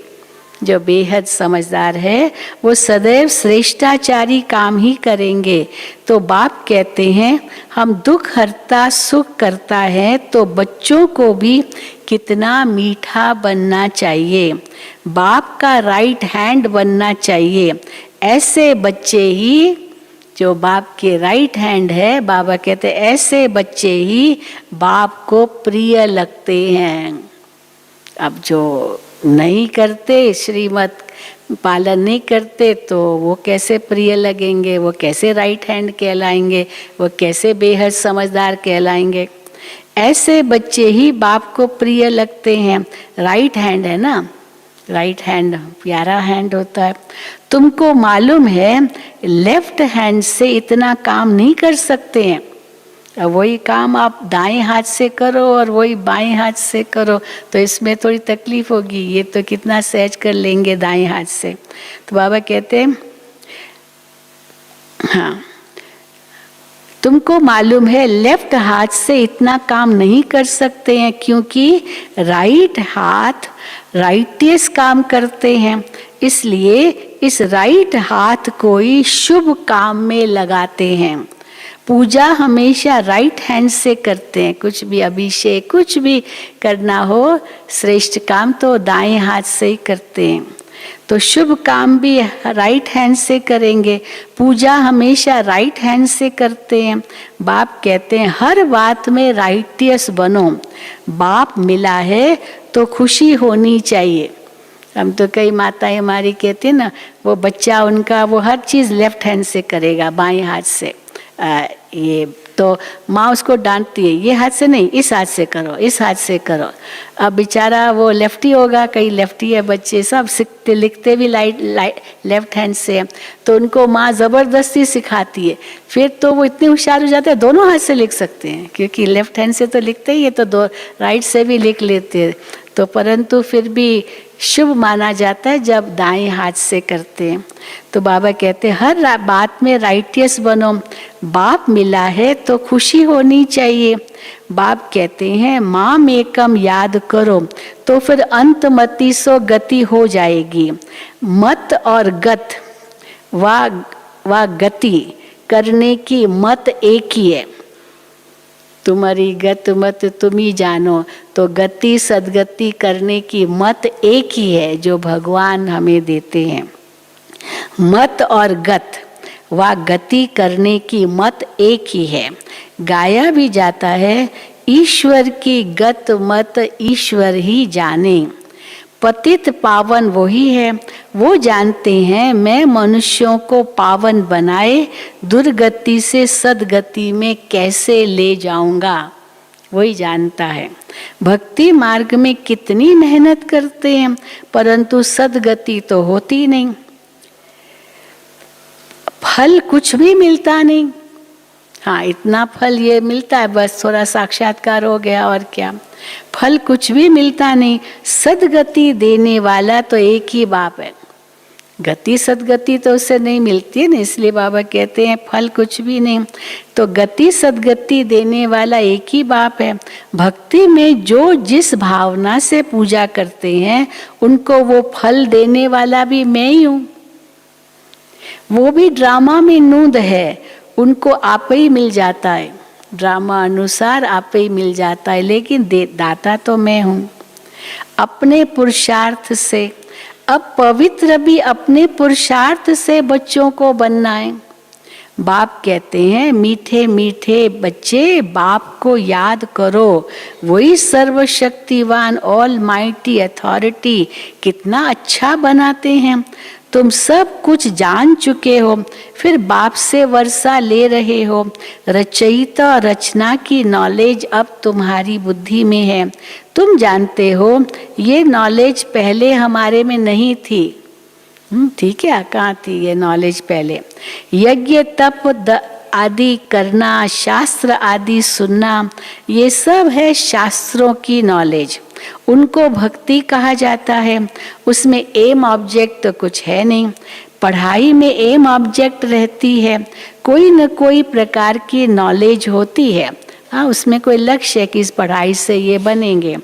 Speaker 2: जो बेहद समझदार है वो सदैव श्रेष्ठाचारी काम ही करेंगे। तो बाप कहते हैं हम दुख हरता सुख करता है, तो बच्चों को भी कितना मीठा बनना चाहिए। बाप का राइट हैंड बनना चाहिए। ऐसे बच्चे ही जो बाप के राइट हैंड है, बाबा कहते हैं ऐसे बच्चे ही बाप को प्रिय लगते हैं। अब जो नहीं करते, श्रीमत पालन नहीं करते, तो वो कैसे प्रिय लगेंगे? वो कैसे राइट हैंड कहलाएंगे? वो कैसे बेहद समझदार कहलाएंगे? ऐसे बच्चे ही बाप को प्रिय लगते हैं। राइट हैंड है ना, राइट हैंड प्यारा हैंड होता है। तुमको मालूम है लेफ्ट हैंड से इतना काम नहीं कर सकते हैं। अब वही काम आप दाएं हाथ से करो और वही बाएं हाथ से करो तो इसमें थोड़ी तकलीफ होगी। ये तो कितना सहज कर लेंगे दाएं हाथ से। तो बाबा कहते हैं हाँ, तुमको मालूम है लेफ्ट हाथ से इतना काम नहीं कर सकते हैं, क्योंकि राइट हाथ राइटियस काम करते हैं। इसलिए इस राइट हाथ को ही शुभ काम में लगाते हैं। पूजा हमेशा राइट हैंड से करते हैं। कुछ भी अभिषेक कुछ भी करना हो, श्रेष्ठ काम तो दाएं हाथ से ही करते हैं। तो शुभ काम भी राइट हैंड से करेंगे। पूजा हमेशा राइट हैंड से करते हैं। बाप कहते हैं हर बात में राइटियस बनो। बाप मिला है तो खुशी होनी चाहिए। हम तो कई माताएं हमारी कहती है ना, वो बच्चा उनका वो हर चीज़ लेफ्ट हैंड से करेगा, बाएं हाथ से। ये तो माँ उसको डांटती है, ये हाथ से नहीं इस हाथ से करो, इस हाथ से करो। अब बेचारा वो लेफ्टी होगा, कई लेफ्टी है बच्चे, सब सीखते लिखते भी लेफ्ट हैंड से, तो उनको माँ ज़बरदस्ती सिखाती है। फिर तो वो इतने होशियार हो जाते हैं, दोनों हाथ से लिख सकते हैं, क्योंकि लेफ्ट हैंड से तो लिखते ही है, तो दो राइट से भी लिख लेते हैं। तो परंतु फिर भी शुभ माना जाता है जब दाएं हाथ से करते हैं। तो बाबा कहते हैं हर बात में राइटियस बनो। बाप मिला है तो खुशी होनी चाहिए। बाप कहते हैं माम एकम याद करो तो फिर अंतमति सो गति हो जाएगी। मत और गत व गति करने की मत एक ही है। तुम्हारी गत मत तुम ही जानो। तो गति सदगति करने की मत एक ही है जो भगवान हमें देते हैं। मत और गत व गति करने की मत एक ही है। गाया भी जाता है, ईश्वर की गत मत ईश्वर ही जाने। पतित पावन वही है, वो जानते हैं मैं मनुष्यों को पावन बनाए दुर्गति से सदगति में कैसे ले जाऊंगा, वही जानता है। भक्ति मार्ग में कितनी मेहनत करते हैं परंतु सदगति तो होती नहीं, फल कुछ भी मिलता नहीं। हाँ, इतना फल ये मिलता है, बस थोड़ा साक्षात्कार हो गया, और क्या, फल कुछ भी मिलता नहीं। सदगति देने वाला तो एक ही बाप है, गति सदगति तो उससे नहीं मिलती है ना, इसलिए बाबा कहते हैं फल कुछ भी नहीं। तो गति सदगति देने वाला एक ही बाप है। भक्ति में जो जिस भावना से पूजा करते हैं उनको वो फल देने वाला भी मैं ही हूँ। वो भी ड्रामा में नूंद है, उनको आप ही मिल जाता है, ड्रामा अनुसार आप ही मिल जाता है, लेकिन दाता तो मैं हूँ। अपने पुरुषार्थ से, अब पवित्र भी अपने पुरुषार्थ से बच्चों को बनना है। बाप कहते हैं मीठे मीठे बच्चे बाप को याद करो, वही सर्वशक्तिवान ऑल माइटी अथॉरिटी कितना अच्छा बनाते हैं। तुम सब कुछ जान चुके हो, फिर बाप से वर्षा ले रहे हो। रचयिता रचना की नॉलेज अब तुम्हारी बुद्धि में है। तुम जानते हो ये नॉलेज पहले हमारे में नहीं थी। ठीक है, कहाँ थी ये नॉलेज पहले? यज्ञ तप आदि करना, शास्त्र आदि सुनना, ये सब है शास्त्रों की नॉलेज, उनको भक्ति कहा जाता है। उसमें एम ऑब्जेक्ट तो कुछ है नहीं। पढ़ाई में एम ऑब्जेक्ट रहती है, कोई न कोई प्रकार की नॉलेज होती है। हाँ, उसमें कोई लक्ष्य है कि इस पढ़ाई से ये बनेंगे।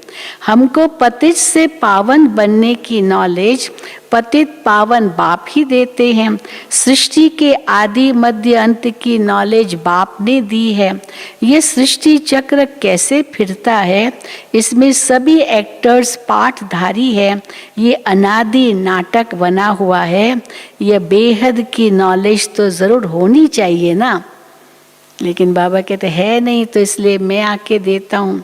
Speaker 2: हमको पतित से पावन बनने की नॉलेज पतित पावन बाप ही देते हैं। सृष्टि के आदि मध्य अंत की नॉलेज बाप ने दी है। ये सृष्टि चक्र कैसे फिरता है, इसमें सभी एक्टर्स पाठधारी है। ये अनादि नाटक बना हुआ है। ये बेहद की नॉलेज तो जरूर होनी चाहिए ना, लेकिन बाबा कहते है नहीं, तो इसलिए मैं आके देता हूँ।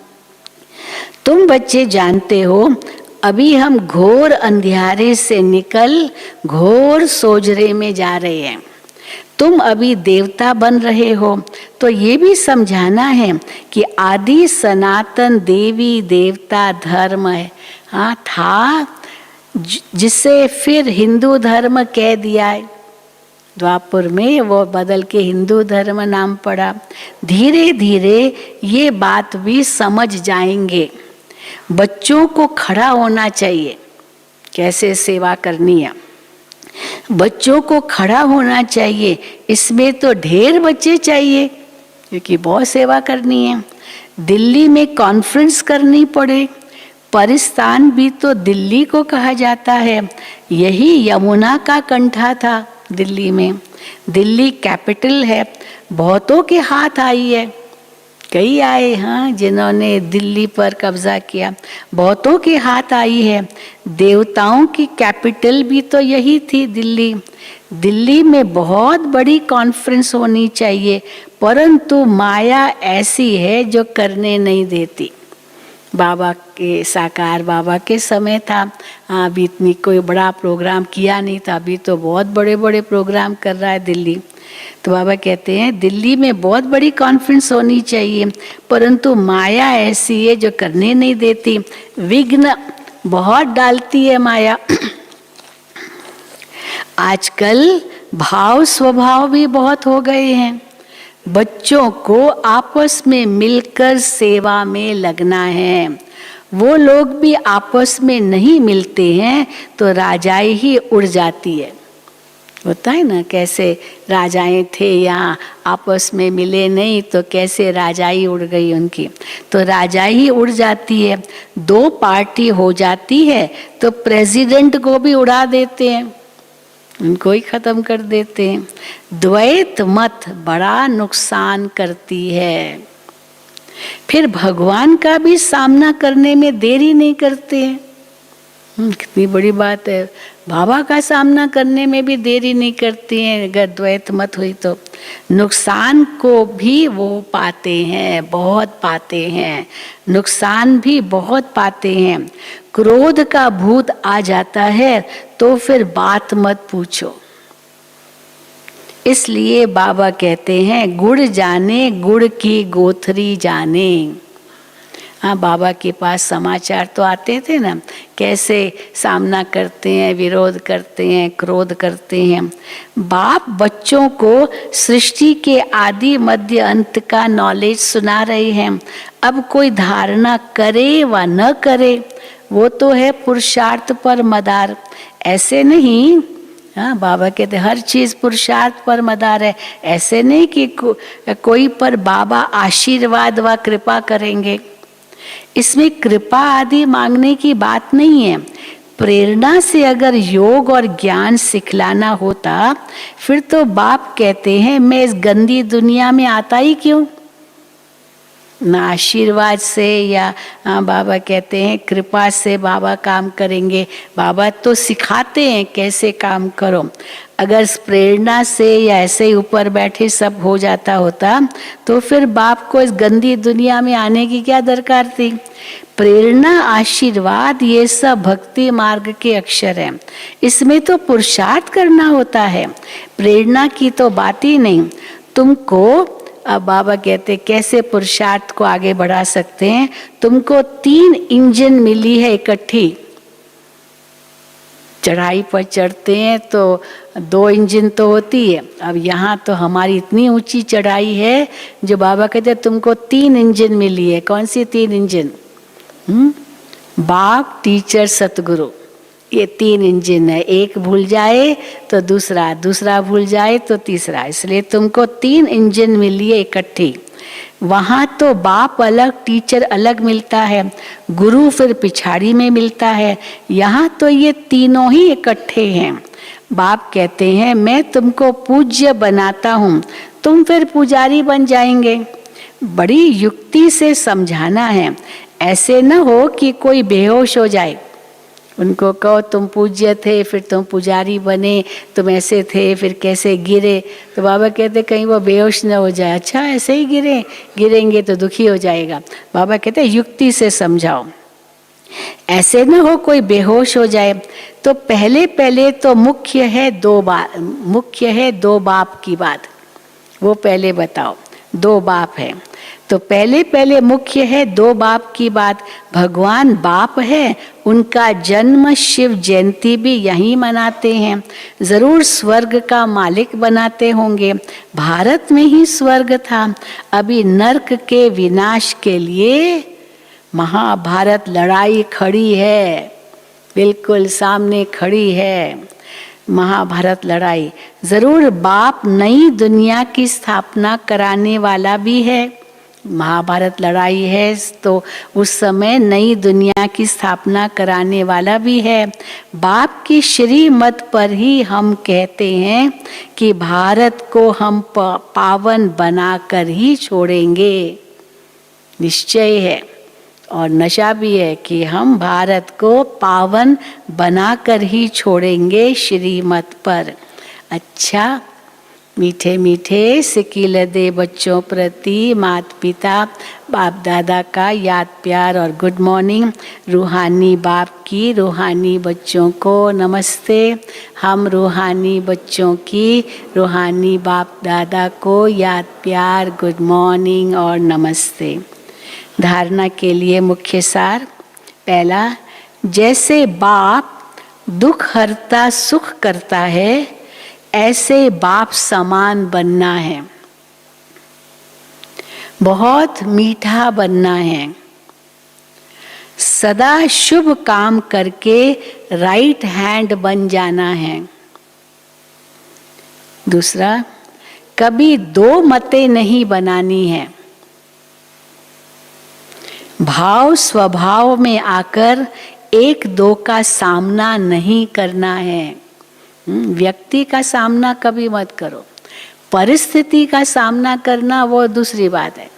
Speaker 2: तुम बच्चे जानते हो अभी हम घोर अंधियारे से निकल घोर सोजरे में जा रहे हैं। तुम अभी देवता बन रहे हो, तो ये भी समझाना है कि आदि सनातन देवी देवता धर्म है। हाँ था, जिसे फिर हिंदू धर्म कह दिया है। द्वापर में वो बदल के हिंदू धर्म नाम पड़ा। धीरे धीरे ये बात भी समझ जाएंगे। बच्चों को खड़ा होना चाहिए, कैसे सेवा करनी है, बच्चों को खड़ा होना चाहिए। इसमें तो ढेर बच्चे चाहिए क्योंकि बहुत सेवा करनी है। दिल्ली में कॉन्फ्रेंस करनी पड़े, परिस्थान भी तो दिल्ली को कहा जाता है। यही यमुना का कंठा था दिल्ली में। दिल्ली कैपिटल है, बहुतों के हाथ आई है, कई आए हाँ जिन्होंने दिल्ली पर कब्जा किया, बहुतों के हाथ आई है। देवताओं की कैपिटल भी तो यही थी दिल्ली। दिल्ली में बहुत बड़ी कॉन्फ्रेंस होनी चाहिए, परंतु माया ऐसी है जो करने नहीं देती। बाबा के साकार बाबा के समय था, अभी इतनी कोई बड़ा प्रोग्राम किया नहीं था, अभी तो बहुत बड़े बड़े प्रोग्राम कर रहा है दिल्ली। तो बाबा कहते हैं दिल्ली में बहुत बड़ी कॉन्फ्रेंस होनी चाहिए, परंतु माया ऐसी है जो करने नहीं देती, विघ्न बहुत डालती है माया। आजकल भाव स्वभाव भी बहुत हो गए हैं। बच्चों को आपस में मिलकर सेवा में लगना है। वो लोग भी आपस में नहीं मिलते हैं तो राजाई ही उड़ जाती है। होता है ना, कैसे राजाएं थे यहाँ आपस में मिले नहीं तो कैसे राजाई उड़ गई उनकी, तो राजाई ही उड़ जाती है। दो पार्टी हो जाती है तो प्रेसिडेंट को भी उड़ा देते हैं, उनको ही खत्म कर देते हैं। द्वैत मत बड़ा नुकसान करती है। फिर भगवान का भी सामना करने में देरी नहीं करते हैं। कितनी बड़ी बात है। बाबा का सामना करने में भी देरी नहीं करती हैं अगर द्वैत मत हुई तो। नुकसान को भी वो पाते हैं, बहुत पाते हैं, नुकसान भी बहुत पाते हैं। क्रोध का भूत आ जाता है तो फिर बात मत पूछो। इसलिए बाबा कहते हैं गुड़ जाने गुड़ की गोथरी जाने। हाँ, बाबा के पास समाचार तो आते थे ना, कैसे सामना करते हैं, विरोध करते हैं, क्रोध करते हैं। बाप बच्चों को सृष्टि के आदि मध्य अंत का नॉलेज सुना रहे हैं। अब कोई धारणा करे व न करे, वो तो है पुरुषार्थ पर मदार। ऐसे नहीं, हाँ, बाबा कहते हर चीज पुरुषार्थ पर मदार है। ऐसे नहीं कि कोई पर बाबा आशीर्वाद व कृपा करेंगे। इसमें कृपा आदि मांगने की बात नहीं है। प्रेरणा से अगर योग और ज्ञान सिखलाना होता फिर तो बाप कहते हैं मैं इस गंदी दुनिया में आता ही क्यों। ना आशीर्वाद से या बाबा कहते हैं कृपा से बाबा काम करेंगे। बाबा तो सिखाते हैं कैसे काम करो। अगर प्रेरणा से या ऐसे ही ऊपर बैठे सब हो जाता होता तो फिर बाप को इस गंदी दुनिया में आने की क्या दरकार थी। प्रेरणा, आशीर्वाद, ये सब भक्ति मार्ग के अक्षर हैं। इसमें तो पुरुषार्थ करना होता है, प्रेरणा की तो बात ही नहीं। तुमको अब बाबा कहते कैसे पुरुषार्थ को आगे बढ़ा सकते हैं। तुमको 3 इंजन मिली है इकट्ठी। चढ़ाई पर चढ़ते हैं तो 2 इंजन तो होती है। अब यहाँ तो हमारी इतनी ऊंची चढ़ाई है जो बाबा कहते तुमको 3 इंजन मिली है। कौन सी 3 इंजन? बाप, टीचर, सतगुरु, ये 3 इंजन है। एक भूल जाए तो दूसरा, दूसरा भूल जाए तो तीसरा। इसलिए तुमको 3 इंजन मिली है इकट्ठी। वहाँ तो बाप अलग, टीचर अलग मिलता है, गुरु फिर पिछाड़ी में मिलता है। यहाँ तो ये तीनों ही इकट्ठे हैं। बाप कहते हैं मैं तुमको पूज्य बनाता हूँ, तुम फिर पुजारी बन जाएंगे। बड़ी युक्ति से समझाना है। ऐसे न हो कि कोई बेहोश हो जाए। उनको कहो तुम पूज्य थे फिर तुम पुजारी बने, तुम ऐसे थे फिर कैसे गिरे। तो बाबा कहते कहीं वो बेहोश न हो जाए। अच्छा, ऐसे ही गिरेंगे तो दुखी हो जाएगा। बाबा कहते युक्ति से समझाओ, ऐसे न हो कोई बेहोश हो जाए। तो पहले तो मुख्य है 2 बाप की बात, वो पहले बताओ। 2 बाप है तो पहले मुख्य है 2 बाप की बात। भगवान बाप है, उनका जन्म शिव जयंती भी यहीं मनाते हैं। जरूर स्वर्ग का मालिक बनाते होंगे। भारत में ही स्वर्ग था। अभी नर्क के विनाश के लिए महाभारत लड़ाई खड़ी है, बिल्कुल सामने खड़ी है महाभारत लड़ाई। जरूर बाप नई दुनिया की स्थापना कराने वाला भी है। महाभारत लड़ाई है तो उस समय नई दुनिया की स्थापना कराने वाला भी है। बाप की श्रीमत पर ही हम कहते हैं कि भारत को हम पावन बनाकर ही छोड़ेंगे। निश्चय है और नशा भी है कि हम भारत को पावन बनाकर ही छोड़ेंगे श्रीमत पर। अच्छा, मीठे मीठे सिकील दे बच्चों प्रति माता पिता बाप दादा का याद प्यार और गुड मॉर्निंग। रूहानी बाप की रूहानी बच्चों को नमस्ते। हम रूहानी बच्चों की रूहानी बाप दादा को याद प्यार, गुड मॉर्निंग और नमस्ते। धारणा के लिए मुख्य सार। पहला, जैसे बाप दुख हरता सुख करता है ऐसे बाप समान बनना है। बहुत मीठा बनना है। सदा शुभ काम करके राइट हैंड बन जाना है। दूसरा, कभी 2 मतें नहीं बनानी है। भाव स्वभाव में आकर 1-2 का सामना नहीं करना है। व्यक्ति का सामना कभी मत करो। परिस्थिति का सामना करना वो दूसरी बात है।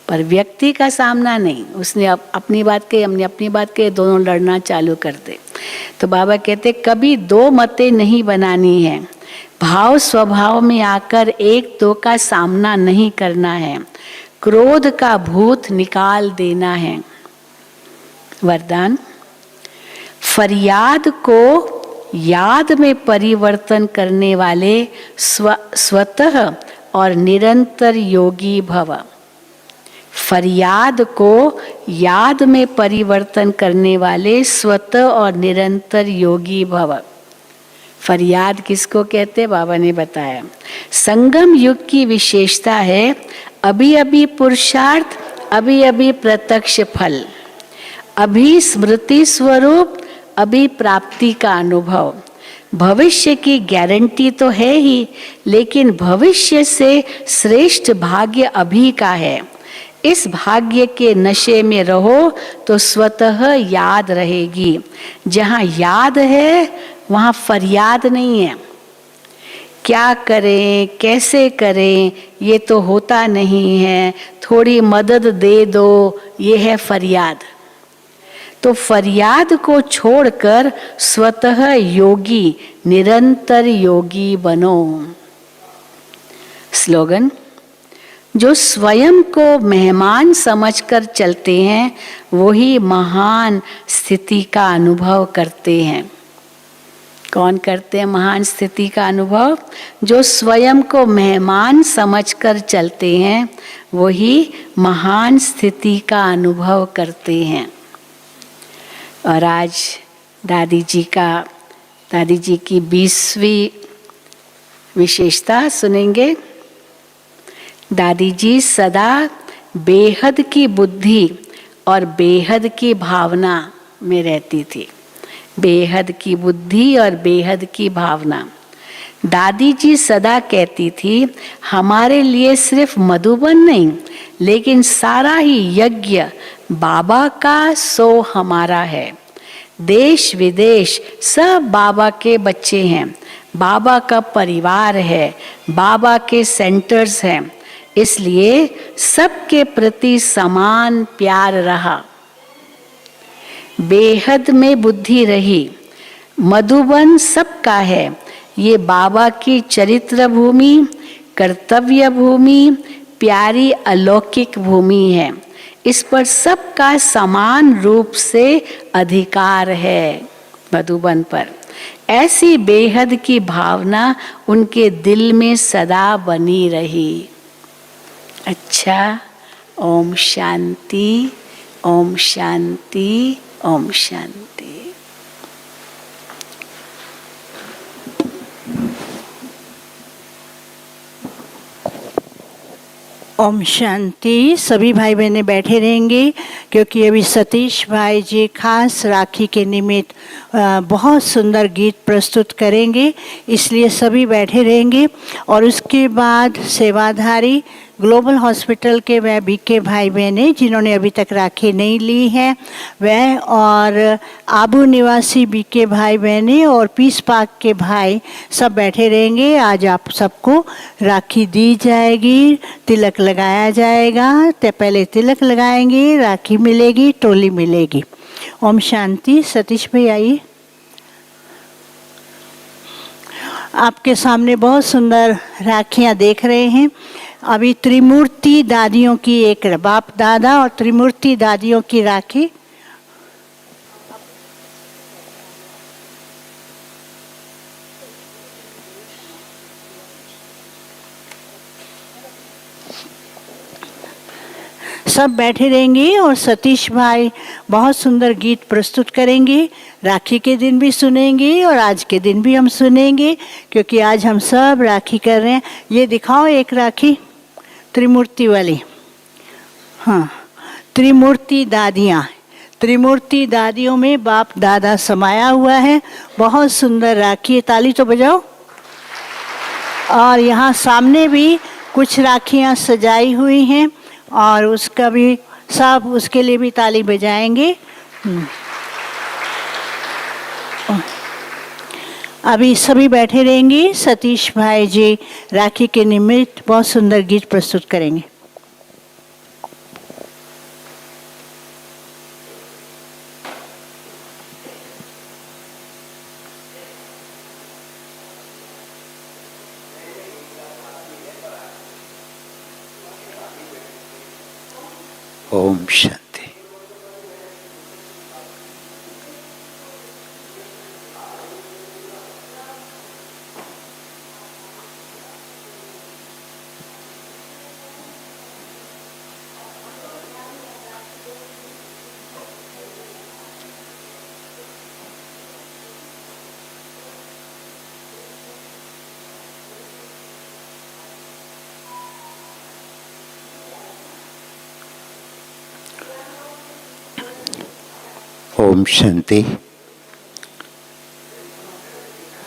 Speaker 2: पर व्यक्ति का सामना नहीं। उसने अपनी बात कही, हमने अपनी बात कही, दोनों लड़ना चालू कर दे। तो बाबा कहते कभी दो मतें नहीं बनानी है, भाव स्वभाव में आकर एक दो का सामना नहीं करना है, क्रोध का भूत निकाल देना है। वरदान, फरियाद को याद में परिवर्तन करने वाले स्वतः और निरंतर योगी भव। फरियाद को याद में परिवर्तन करने वाले स्वतः और निरंतर योगी भव। फरियाद किसको कहते, बाबा ने बताया। संगम युग की विशेषता है अभी अभी पुरुषार्थ, अभी अभी प्रत्यक्ष फल, अभी स्मृति स्वरूप, अभी प्राप्ति का अनुभव। भविष्य की गारंटी तो है ही, लेकिन भविष्य से श्रेष्ठ भाग्य अभी का है। इस भाग्य के नशे में रहो तो स्वतः याद रहेगी। जहाँ याद है वहाँ फरियाद नहीं है। क्या करें, कैसे करें, ये तो होता नहीं है, थोड़ी मदद दे दो, ये है फरियाद। तो फरियाद को छोड़कर स्वतः योगी, निरंतर योगी बनो। स्लोगन, जो स्वयं को मेहमान समझकर चलते हैं वही महान स्थिति का अनुभव करते हैं। कौन करते हैं महान स्थिति का अनुभव? जो स्वयं को मेहमान समझकर चलते हैं वही महान स्थिति का अनुभव करते हैं। और आज दादी जी की 20वीं विशेषता सुनेंगे। दादी जी सदा बेहद की बुद्धि और बेहद की भावना में रहती थी। बेहद की बुद्धि और बेहद की भावना। दादी जी सदा कहती थी हमारे लिए सिर्फ मधुबन नहीं, लेकिन सारा ही यज्ञ बाबा का सो हमारा है। देश विदेश सब बाबा के बच्चे हैं, बाबा का परिवार है, बाबा के सेंटर्स हैं, इसलिए सबके प्रति समान प्यार रहा। बेहद में बुद्धि रही। मधुबन सबका है, ये बाबा की चरित्र भूमि, कर्तव्य भूमि, प्यारी अलौकिक भूमि है। इस पर सबका समान रूप से अधिकार है। मधुबन पर ऐसी बेहद की भावना उनके दिल में सदा बनी रही। अच्छा, ओम शांति, ओम शांति, ओम शांति।
Speaker 3: ओम शांति। सभी भाई बहनें बैठे रहेंगे क्योंकि अभी सतीश भाई जी खास राखी के निमित्त बहुत सुंदर गीत प्रस्तुत करेंगे, इसलिए सभी बैठे रहेंगे। और उसके बाद सेवाधारी ग्लोबल हॉस्पिटल के वह बीके भाई बहनें जिन्होंने अभी तक राखी नहीं ली है वह, और आबू निवासी बीके भाई बहनें और पीस पाक के भाई सब बैठे रहेंगे। आज आप सबको राखी दी जाएगी, तिलक लगाया जाएगा। तो पहले तिलक लगाएंगे, राखी मिलेगी, टोली मिलेगी। ओम शांति। सतीश भाई आइए। आपके सामने बहुत सुंदर राखियां देख रहे हैं। अभी त्रिमूर्ति दादियों की एक बाप दादा और त्रिमूर्ति दादियों की राखी। सब बैठे रहेंगे और सतीश भाई बहुत सुंदर गीत प्रस्तुत करेंगे। राखी के दिन भी सुनेंगे और आज के दिन भी हम सुनेंगे क्योंकि आज हम सब राखी कर रहे हैं। ये दिखाओ एक राखी त्रिमूर्ति वाली। हाँ, त्रिमूर्ति दादियाँ। त्रिमूर्ति दादियों में बाप दादा समाया हुआ है। बहुत सुंदर राखी है, ताली तो बजाओ। और यहाँ सामने भी कुछ राखियाँ सजाई हुई हैं और उसका भी सब उसके लिए भी ताली बजाएंगे। अभी सभी बैठे रहेंगे। सतीश भाई जी राखी के निमित्त बहुत सुंदर गीत प्रस्तुत करेंगे।
Speaker 4: ओम शांति। ओम शांति।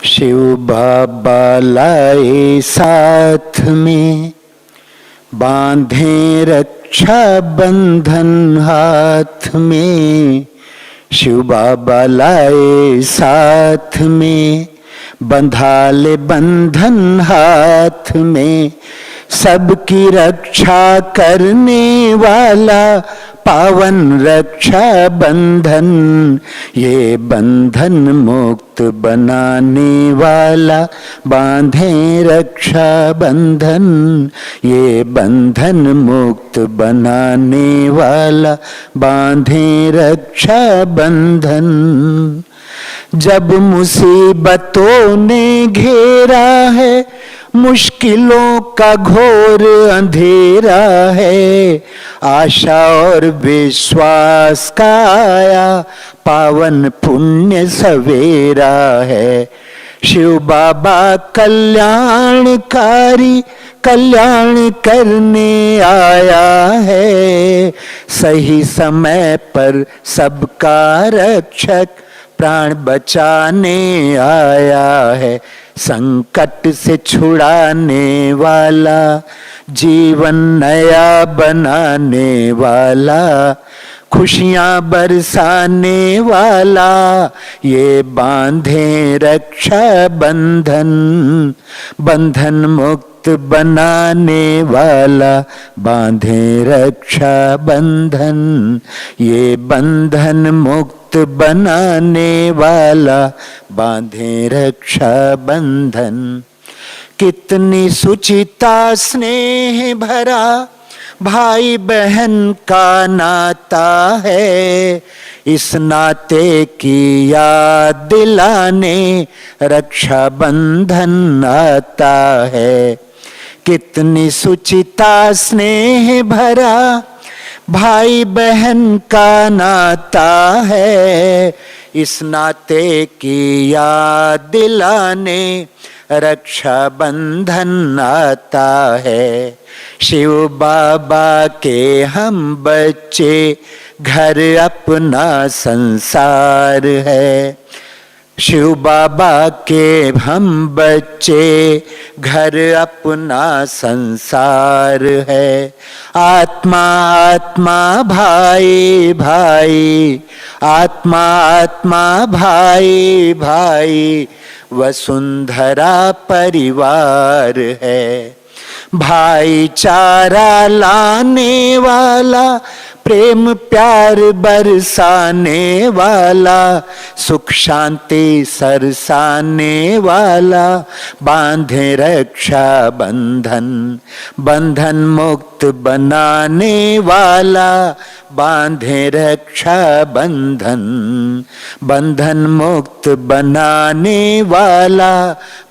Speaker 4: शिव बाबा लाए साथ में, बांधे रक्षा बंधन हाथ में। शिव बाबा लाए साथ में, बंधा ले बंधन हाथ में। सबकी रक्षा करने वाला पावन रक्षा बंधन, ये बंधन मुक्त बनाने वाला बांधे रक्षा बंधन। ये बंधन मुक्त बनाने वाला बांधे रक्षा बंधन। जब मुसीबतों ने घेरा है, मुश्किलों का घोर अंधेरा है, आशा और विश्वास का आया पावन पुण्य सवेरा है। शिव बाबा कल्याणकारी कल्याण करने आया है। सही समय पर सबका रक्षक प्राण बचाने आया है। संकट से छुड़ाने वाला, जीवन नया बनाने वाला, खुशियां बरसाने वाला, ये बांधे रक्षा बंधन। बंधन मुक्त बनाने वाला बांधे रक्षा बंधन। ये बंधन मुक्त बनाने वाला बांधे रक्षा बंधन। कितनी सुचिता स्नेह भरा भाई बहन का नाता है। इस नाते की याद दिलाने रक्षा बंधन आता है। कितनी सुचिता स्नेह भरा भाई बहन का नाता है। इस नाते की याद दिलाने रक्षा बंधन आता है। शिव बाबा के हम बच्चे, घर अपना संसार है। शिव बाबा के हम बच्चे, घर अपना संसार है। आत्मा आत्मा भाई भाई, आत्मा आत्मा भाई भाई, वसुंधरा परिवार है। भाईचारा लाने वाला, प्रेम प्यार बरसाने वाला, सुख शांति सरसाने वाला बांधे रक्षा बंधन। बंधन मुक्त बनाने वाला बांधे रक्षा बंधन। बंधन मुक्त बनाने वाला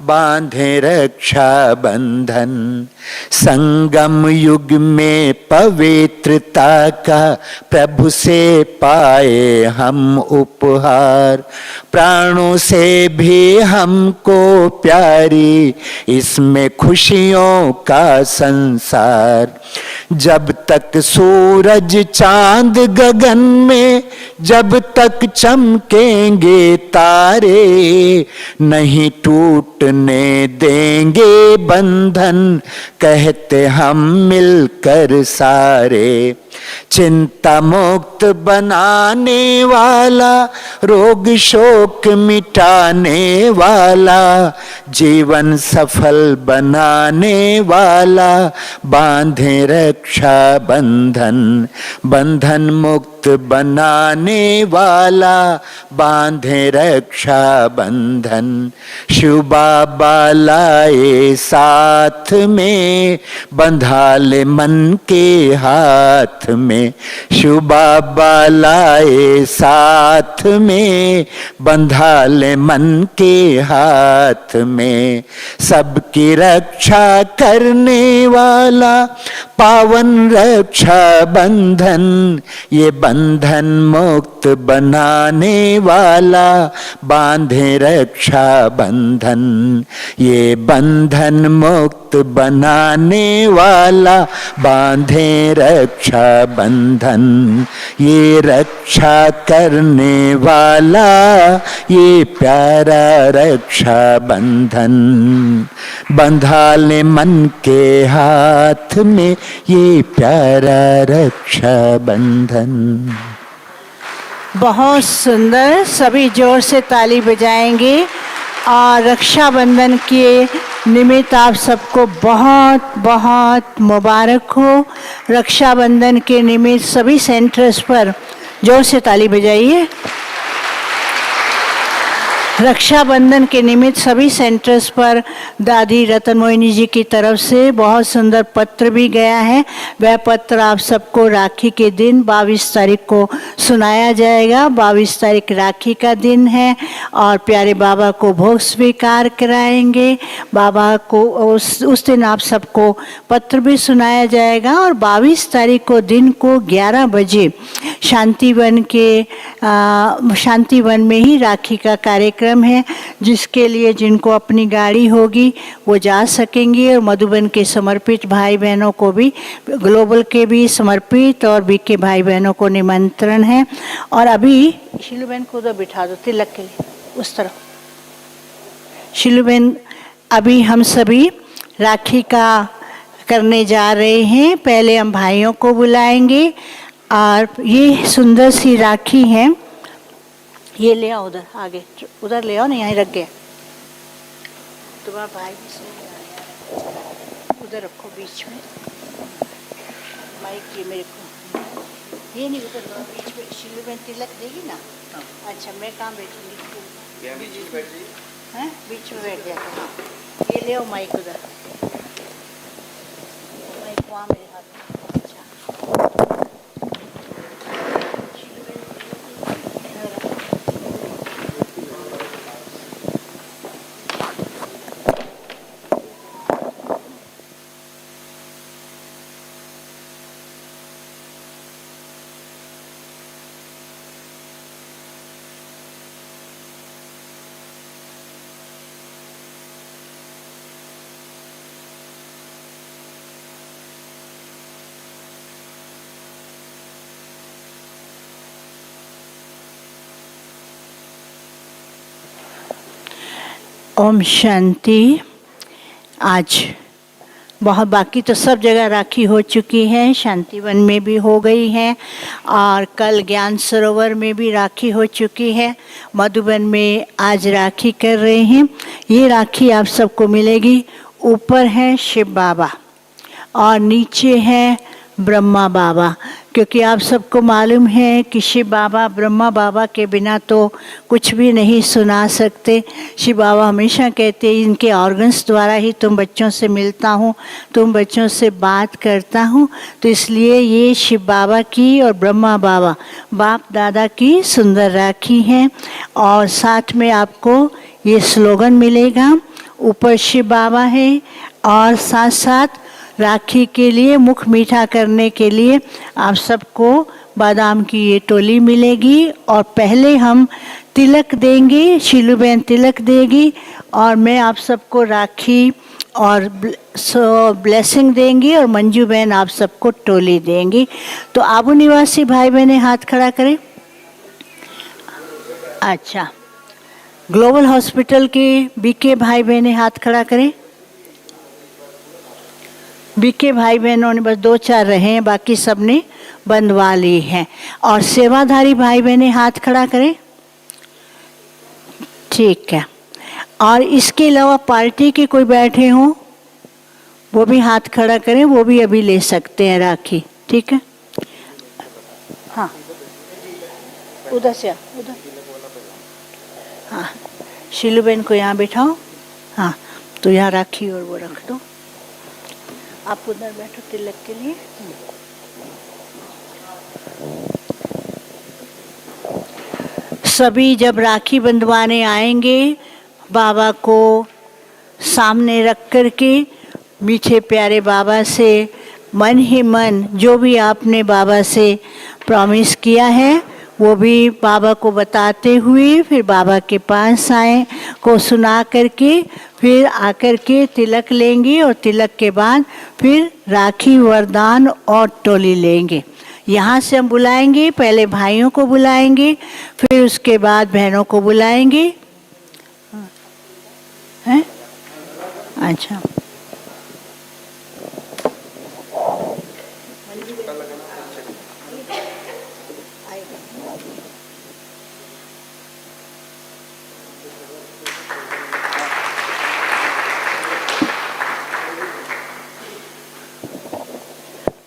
Speaker 4: बांधे रक्षा बंधन। संगम युग में पवित्रता का प्रभु से पाए हम उपहार। प्राणों से भी हमको प्यारी इसमें खुशियों का संसार। जब तक सूरज चांद गगन में, जब तक चमकेंगे तारे, नहीं टूटने देंगे बंधन, कहते हम मिलकर सारे। चिंता मुक्त बनाने वाला, रोग शोक मिटाने वाला, जीवन सफल बनाने वाला बांधे रक्षा बंधन। बंधन मुक्त बनाने वाला बांधे रक्षा बंधन। शिव बाबा लाए साथ में बंधा ले मन के हाथ में। शिव बाबा लाए साथ में बंधा ले मन के हाथ में। सबकी रक्षा करने वाला पावन रक्षा बंधन। ये बंधन मुक्त बनाने वाला बांधे रक्षा बंधन। ये बंधन मुक्त बनाने वाला बांधे रक्षा बंधन। ये रक्षा करने वाला ये प्यारा रक्षा बंधन। बंधा ले मन के हाथ में ये प्यारा रक्षा बंधन।
Speaker 3: बहुत सुंदर, सभी जोर से ताली बजाएंगे। और रक्षाबंधन के निमित्त आप सबको बहुत बहुत मुबारक हो। रक्षाबंधन के निमित्त सभी सेंटर्स पर जोर से ताली बजाइए। रक्षाबंधन के निमित्त सभी सेंटर्स पर दादी रतन मोहिनी जी की तरफ से बहुत सुंदर पत्र भी गया है। वह पत्र आप सबको राखी के दिन 22 तारीख को सुनाया जाएगा। 22 तारीख राखी का दिन है और प्यारे बाबा को भोग स्वीकार कराएंगे। बाबा को उस दिन आप सबको पत्र भी सुनाया जाएगा। और 22 तारीख को दिन को 11 बजे शांतिवन में ही राखी का कार्यक्रम है, जिसके लिए जिनको अपनी गाड़ी होगी वो जा सकेंगे। और मधुबन के समर्पित भाई बहनों को भी, ग्लोबल के भी समर्पित और बीके भाई बहनों को निमंत्रण है। और अभी शिलू बहन को उधर बिठा दो, तिलक के लिए उस तरफ। शिलू बहन, अभी हम सभी राखी का करने जा रहे हैं। पहले हम भाइयों को बुलाएंगे और ये सुंदर सी राखी है। ये ले आओ उधर, आगे उधर ले आओ ना, यहीं रख गया। तुम्हारा भाई भी सही उधर रखो बीच में। माइक ये मेरे को, ये नहीं उधर बीच में। शिलू में तिलक देगी ना। अच्छा, मैं कहाँ बैठूंगी? हैं, बीच में बैठ जाता। ये ले आओ माइक उधर, माइक वहाँ मेरे हाथ में। अच्छा, ओम शांति। आज बहुत, बाकी तो सब जगह राखी हो चुकी है, शांतिवन में भी हो गई है और कल ज्ञान सरोवर में भी राखी हो चुकी है। मधुबन में आज राखी कर रहे हैं। ये राखी आप सबको मिलेगी। ऊपर है शिव बाबा और नीचे है ब्रह्मा बाबा, क्योंकि आप सबको मालूम है कि शिव बाबा ब्रह्मा बाबा के बिना तो कुछ भी नहीं सुना सकते। शिव बाबा हमेशा कहते हैं इनके ऑर्गन्स द्वारा ही तुम बच्चों से मिलता हूँ, तुम बच्चों से बात करता हूँ। तो इसलिए ये शिव बाबा की और ब्रह्मा बाबा बाप दादा की सुंदर राखी है। और साथ में आपको ये स्लोगन मिलेगा। ऊपर शिव बाबा है और साथ साथ राखी के लिए मुख मीठा करने के लिए आप सबको बादाम की ये टोली मिलेगी। और पहले हम तिलक देंगे, शीलू बहन तिलक देगी और मैं आप सबको राखी और ब्लेसिंग देंगी और मंजू बहन आप सबको टोली देंगी। तो आबू निवासी भाई बहने हाथ खड़ा करें। अच्छा, ग्लोबल हॉस्पिटल के बीके भाई बहने हाथ खड़ा करें। बीके भाई बहनों ने बस 2-4 रहे हैं, बाकी सब ने बंधवा ली हैं। और सेवाधारी भाई बहने हाथ खड़ा करें। ठीक है। और इसके अलावा पार्टी के कोई बैठे हों वो भी हाथ खड़ा करें, वो भी अभी ले सकते हैं राखी। ठीक है। हाँ, उधर से उधर। हाँ, शीलू बहन को यहाँ बैठाओ। हाँ, तो यहाँ राखी और वो रख दो। आप उधर बैठो तिलक के लिए। सभी जब राखी बंधवाने आएंगे, बाबा को सामने रख कर के मीठे प्यारे बाबा से मन ही मन जो भी आपने बाबा से प्रॉमिस किया है वो भी बाबा को बताते हुए फिर बाबा के पास आए को सुना करके फिर आकर के तिलक लेंगे और तिलक के बाद फिर राखी वरदान और टोली लेंगे। यहाँ से हम बुलाएंगे, पहले भाइयों को बुलाएंगे, फिर उसके बाद बहनों को बुलाएंगे। हैं? अच्छा,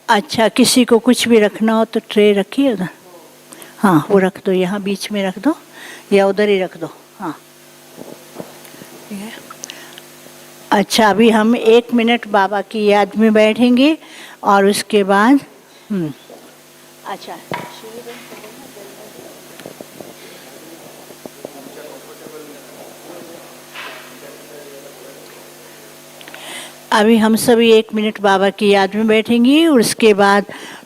Speaker 3: अच्छा, किसी को कुछ भी रखना हो तो ट्रे रखिए उधर। हाँ, वो रख दो, यहाँ बीच में रख दो या उधर ही रख दो। हाँ, ठीक है। अच्छा, अभी हम 1 मिनट बाबा की याद में बैठेंगे और उसके बाद अच्छा, अभी हम सभी 1 मिनट बाबा की याद में बैठेंगे और उसके बाद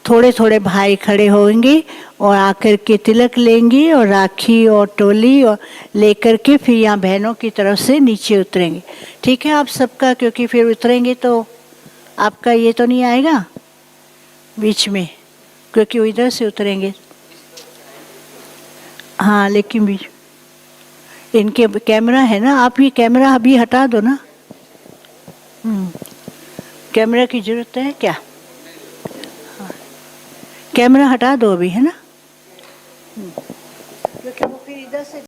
Speaker 3: थोड़े थोड़े भाई खड़े होंगे और आकर के तिलक लेंगे और राखी और टोली और लेकर के फिर यहाँ बहनों की तरफ से नीचे उतरेंगे। ठीक है आप सबका, क्योंकि फिर उतरेंगे तो आपका ये तो नहीं आएगा बीच में, क्योंकि वो इधर से उतरेंगे। हाँ, लेकिन बीच इनके कैमरा है ना, आप ये कैमरा अभी हटा दो ना। कैमरा की जरूरत है क्या? हाँ, कैमरा हटा दो अभी, है ना, क्योंकि वो फिर इधर से